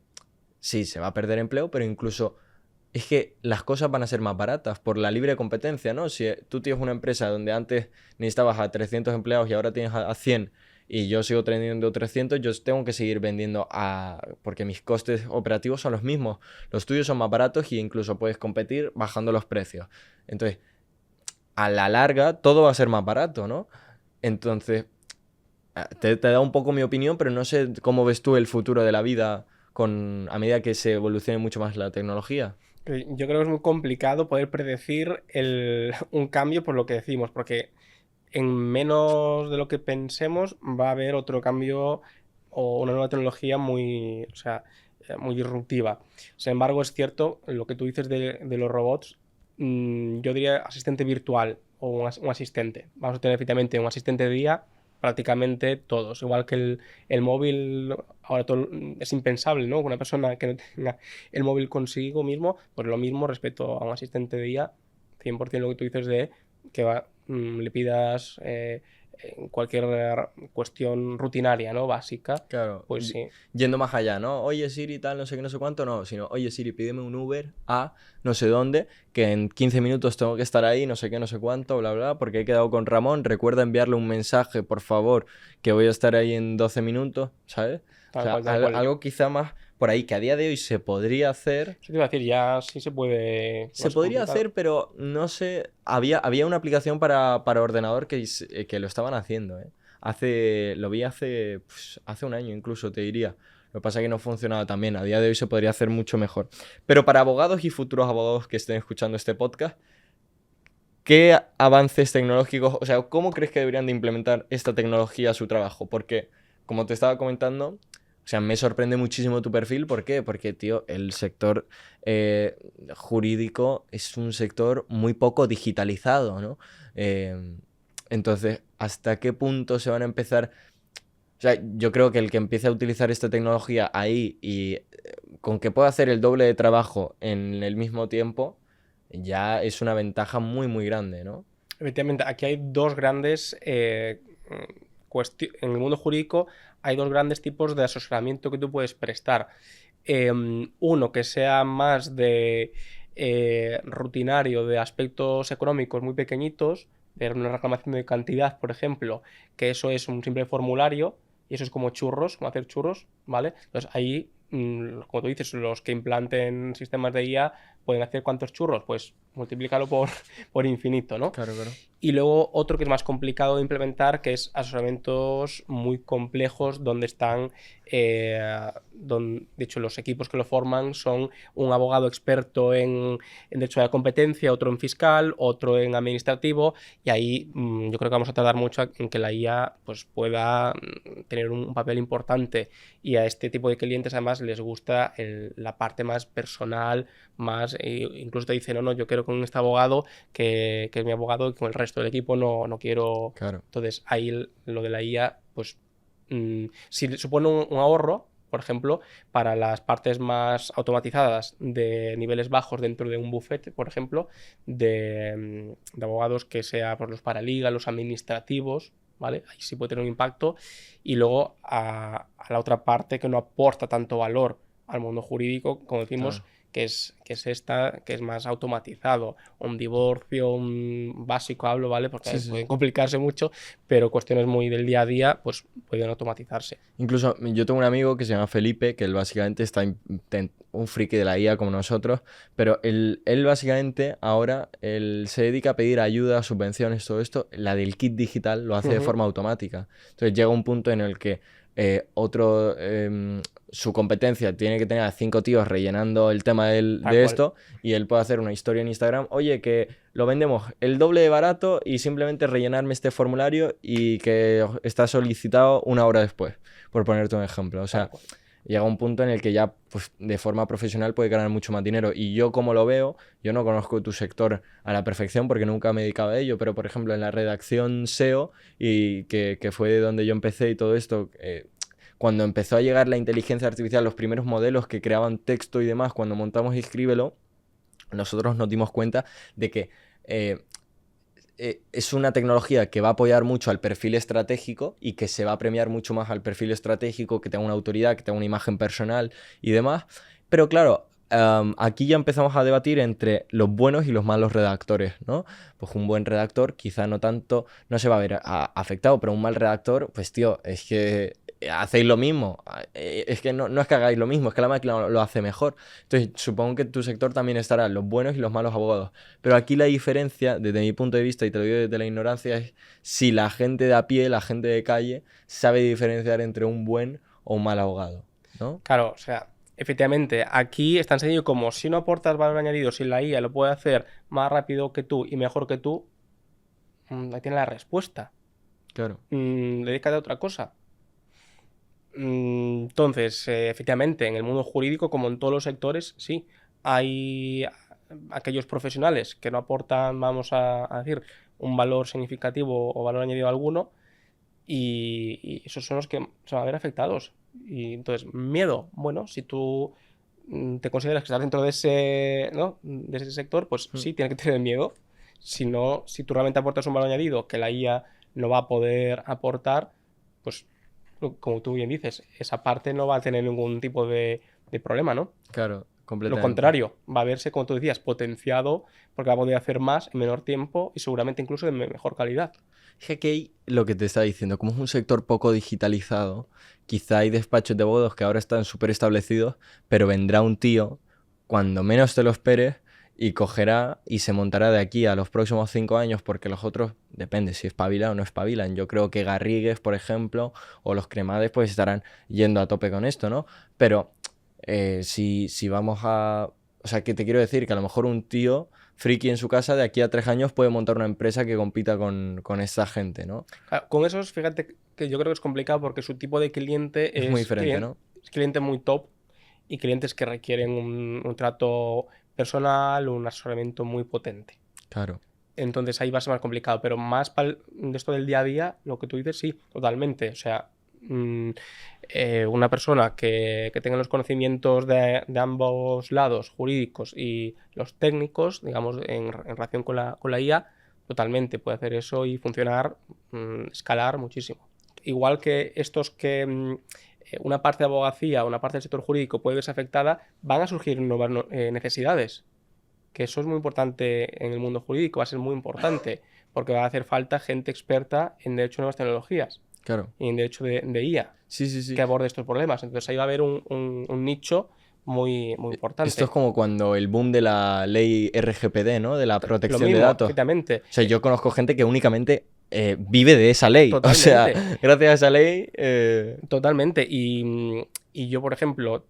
sí, se va a perder empleo, pero incluso es que las cosas van a ser más baratas por la libre competencia, ¿no? Si tú tienes una empresa donde antes necesitabas a 300 empleados y ahora tienes a 100 y yo sigo teniendo 300, yo tengo que seguir vendiendo porque mis costes operativos son los mismos. Los tuyos son más baratos y incluso puedes competir bajando los precios. Entonces, a la larga, todo va a ser más barato, ¿no? Entonces, te da un poco mi opinión, pero no sé cómo ves tú el futuro de la vida a medida que se evolucione mucho más la tecnología. Yo creo que es muy complicado poder predecir un cambio por lo que decimos, porque en menos de lo que pensemos va a haber otro cambio o una nueva tecnología muy, o sea, muy disruptiva. Sin embargo, es cierto lo que tú dices de los robots. Yo diría asistente virtual o un asistente. Vamos a tener efectivamente un asistente de día prácticamente todos. Igual que el móvil, ahora es impensable, ¿no? Que una persona que no tenga el móvil consigo mismo, pues lo mismo respecto a un asistente de IA, 100% lo que tú dices de que le pidas en cualquier cuestión rutinaria, ¿no? Básica, Claro, pues sí. yendo más allá, ¿no? Oye Siri, tal, no sé qué, no sé cuánto, no, sino, oye Siri, pídeme un Uber a no sé dónde, que en 15 minutos tengo que estar ahí, no sé qué, no sé cuánto, bla, bla, porque he quedado con Ramón, recuerda enviarle un mensaje, por favor, que voy a estar ahí en 12 minutos, ¿sabes? O Tal sea, cual, tal cual. algo quizá más por ahí que a día de hoy se podría hacer. Eso te iba a decir, ya sí se puede, Se más podría complicado. hacer, pero no sé. Había una aplicación para ordenador que lo estaban haciendo, ¿eh? Lo vi hace un año incluso, te diría. Lo que pasa es que no funcionaba tan bien. A día de hoy se podría hacer mucho mejor. Pero para abogados y futuros abogados que estén escuchando este podcast, ¿qué avances tecnológicos, o sea, cómo crees que deberían de implementar esta tecnología a su trabajo? Porque, como te estaba comentando, o sea, me sorprende muchísimo tu perfil. ¿Por qué? Porque, tío, el sector eh, jurídico es un sector muy poco digitalizado, ¿no? Eh, entonces, ¿hasta qué punto se van a empezar? O sea, yo creo que el que empiece a utilizar esta tecnología ahí y con que pueda hacer el doble de trabajo en el mismo tiempo, ya es una ventaja muy, muy grande, ¿no? Efectivamente, aquí hay dos grandes en el mundo jurídico hay dos grandes tipos de asesoramiento que tú puedes prestar. Uno que sea más de rutinario, de aspectos económicos muy pequeñitos, de una reclamación de cantidad, por ejemplo, que eso es un simple formulario y eso es como churros, como hacer churros, ¿vale? Entonces ahí, como tú dices, los que implanten sistemas de IA pueden hacer cuántos churros, pues multiplícalo por infinito, ¿no? Claro, claro. Y luego otro que es más complicado de implementar, que es asesoramientos muy complejos donde están, de hecho los equipos que lo forman son un abogado experto en derecho de la competencia, otro en fiscal, otro en administrativo, y ahí yo creo que vamos a tardar mucho en que la IA pues, pueda tener un papel importante, y a este tipo de clientes además les gusta la parte más personal, más, incluso te dicen, no, yo quiero con este abogado que es mi abogado y con el resto del equipo no quiero. Claro. Entonces ahí lo de la IA, pues si supone un ahorro, por ejemplo, para las partes más automatizadas de niveles bajos dentro de un bufete, por ejemplo, de abogados que sea por los paraliga, los administrativos, ¿vale? Ahí sí puede tener un impacto. Y luego a la otra parte que no aporta tanto valor al mundo jurídico, como decimos, Claro. que es esta, que es más automatizado. Un divorcio, un básico hablo, ¿vale? Porque Sí, sí, pueden sí. complicarse mucho, pero cuestiones muy del día a día, pues pueden automatizarse. Incluso yo tengo un amigo que se llama Felipe, que él básicamente está un friki de la IA como nosotros, pero él básicamente ahora él se dedica a pedir ayuda, subvenciones, todo esto. La del kit digital lo hace de forma automática. Entonces llega un punto en el que su competencia tiene que tener a 5 tíos rellenando el tema Tal de cual. esto, y él puede hacer una historia en Instagram, oye, que lo vendemos el doble de barato y simplemente rellenarme este formulario y que está solicitado una hora después, por ponerte un ejemplo. O sea, llega un punto en el que ya pues, de forma profesional puede ganar mucho más dinero. Y yo como lo veo, yo no conozco tu sector a la perfección porque nunca me he dedicado a ello, pero por ejemplo en la redacción SEO, y que fue de donde yo empecé y todo esto, cuando empezó a llegar la inteligencia artificial, los primeros modelos que creaban texto y demás, cuando montamos Escríbelo, nosotros nos dimos cuenta de que es una tecnología que va a apoyar mucho al perfil estratégico y que se va a premiar mucho más al perfil estratégico, que tenga una autoridad, que tenga una imagen personal y demás. Pero claro, aquí ya empezamos a debatir entre los buenos y los malos redactores, ¿no? Pues un buen redactor quizá no tanto, no se va a ver afectado, pero un mal redactor, pues tío, es que hacéis lo mismo. Es que no es que hagáis lo mismo, es que la máquina lo hace mejor. Entonces, supongo que en tu sector también estarán los buenos y los malos abogados. Pero aquí la diferencia, desde mi punto de vista, y te lo digo desde la ignorancia, es si la gente de a pie, la gente de calle, sabe diferenciar entre un buen o un mal abogado, ¿no? Claro, o sea, efectivamente, aquí es tan sencillo como si no aportas valor añadido, si la IA lo puede hacer más rápido que tú y mejor que tú, ahí tiene la respuesta. Claro. Dedícate a otra cosa. Entonces, efectivamente, en el mundo jurídico, como en todos los sectores, sí, hay aquellos profesionales que no aportan, vamos a decir, un valor significativo o valor añadido alguno, y esos son los que se van a ver afectados. Y entonces, miedo, bueno, si tú te consideras que estás dentro de ese, ¿no? de ese sector, pues sí, tienes que tener miedo. Si no, si tú realmente aportas un valor añadido que la IA no va a poder aportar, pues como tú bien dices, esa parte no va a tener ningún tipo de problema, ¿no? Claro, Lo completamente. contrario, va a verse, como tú decías, potenciado porque va a poder hacer más en menor tiempo y seguramente incluso de mejor calidad. Es que aquí hay lo que te estaba diciendo, como es un sector poco digitalizado, quizá hay despachos de abogados que ahora están súper establecidos, pero vendrá un tío cuando menos te lo esperes y cogerá y se montará de aquí a los próximos 5 años porque los otros, depende si espabilan o no espabilan. Yo creo que Garrigues, por ejemplo, o los Cremades pues estarán yendo a tope con esto, ¿no? Pero si vamos a... O sea, que te quiero decir que a lo mejor un tío friki en su casa de aquí a 3 años puede montar una empresa que compita con esta gente, ¿no? Claro, con esos, fíjate que yo creo que es complicado porque su tipo de cliente Es muy diferente, ¿no? es cliente muy top y clientes que requieren un trato personal, un asesoramiento muy potente. Claro. Entonces ahí va a ser más complicado, pero más de esto del día a día, lo que tú dices, sí, totalmente. O sea, una persona que tenga los conocimientos de ambos lados, jurídicos y los técnicos, digamos, en relación con la IA, totalmente puede hacer eso y funcionar, escalar muchísimo. Igual que estos que una parte de abogacía, una parte del sector jurídico puede verse afectada, van a surgir nuevas necesidades. Que eso es muy importante en el mundo jurídico, va a ser muy importante, porque va a hacer falta gente experta en derecho de nuevas tecnologías Claro. y en derecho de IA Sí, sí, sí. que aborde estos problemas. Entonces ahí va a haber un nicho muy importante. Esto es como cuando el boom de la ley RGPD, ¿no? De la Lo protección mismo, de datos. efectivamente. O sea, yo conozco gente que únicamente vive de esa ley. O sea, Totalmente. gracias a esa ley... Totalmente. Y yo, por ejemplo,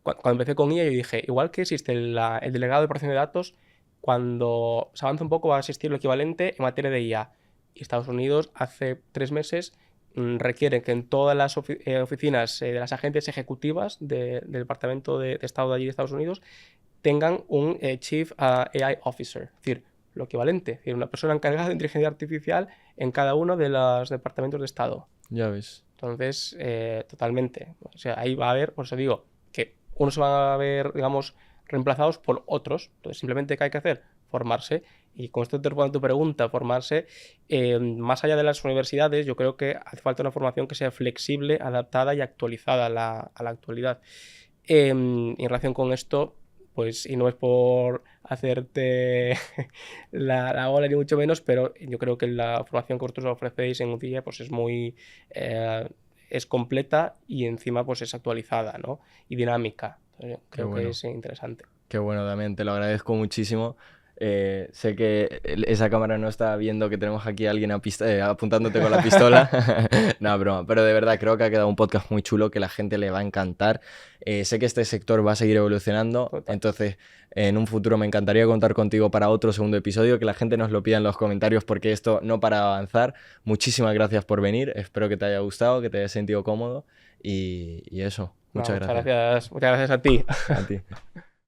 cuando empecé con IA, yo dije, igual que existe el delegado de protección de datos, cuando se avanza un poco va a existir lo equivalente en materia de IA. Y Estados Unidos hace 3 meses requiere que en todas las oficinas de las agentes ejecutivas del Departamento de Estado de allí de Estados Unidos tengan un Chief AI Officer, es decir, lo equivalente, es decir, una persona encargada de inteligencia artificial en cada uno de los departamentos de Estado. Ya ves. Entonces, totalmente. O sea, ahí va a haber, por eso digo, que unos se van a ver, digamos, reemplazados por otros. Entonces, simplemente, ¿qué hay que hacer? Formarse. Y con esto te respondo a tu pregunta, formarse. Más allá de las universidades, yo creo que hace falta una formación que sea flexible, adaptada y actualizada a la actualidad. Y en relación con esto, pues, y no es por hacerte la ola ni mucho menos, pero yo creo que la formación que vosotros ofrecéis en UCIA pues es completa y encima pues es actualizada, ¿no? Y dinámica. Entonces, creo que es interesante. Qué bueno, Damián, te lo agradezco muchísimo. Sé que esa cámara no está viendo que tenemos aquí a alguien apuntándote con la pistola. No, broma, pero de verdad creo que ha quedado un podcast muy chulo que la gente le va a encantar. Sé que este sector va a seguir evolucionando, Total. entonces en un futuro me encantaría contar contigo para otro segundo episodio, que la gente nos lo pida en los comentarios porque esto no para de avanzar. Muchísimas gracias por venir, espero que te haya gustado, que te hayas sentido cómodo y eso, muchas gracias. Muchas gracias a ti. A ti.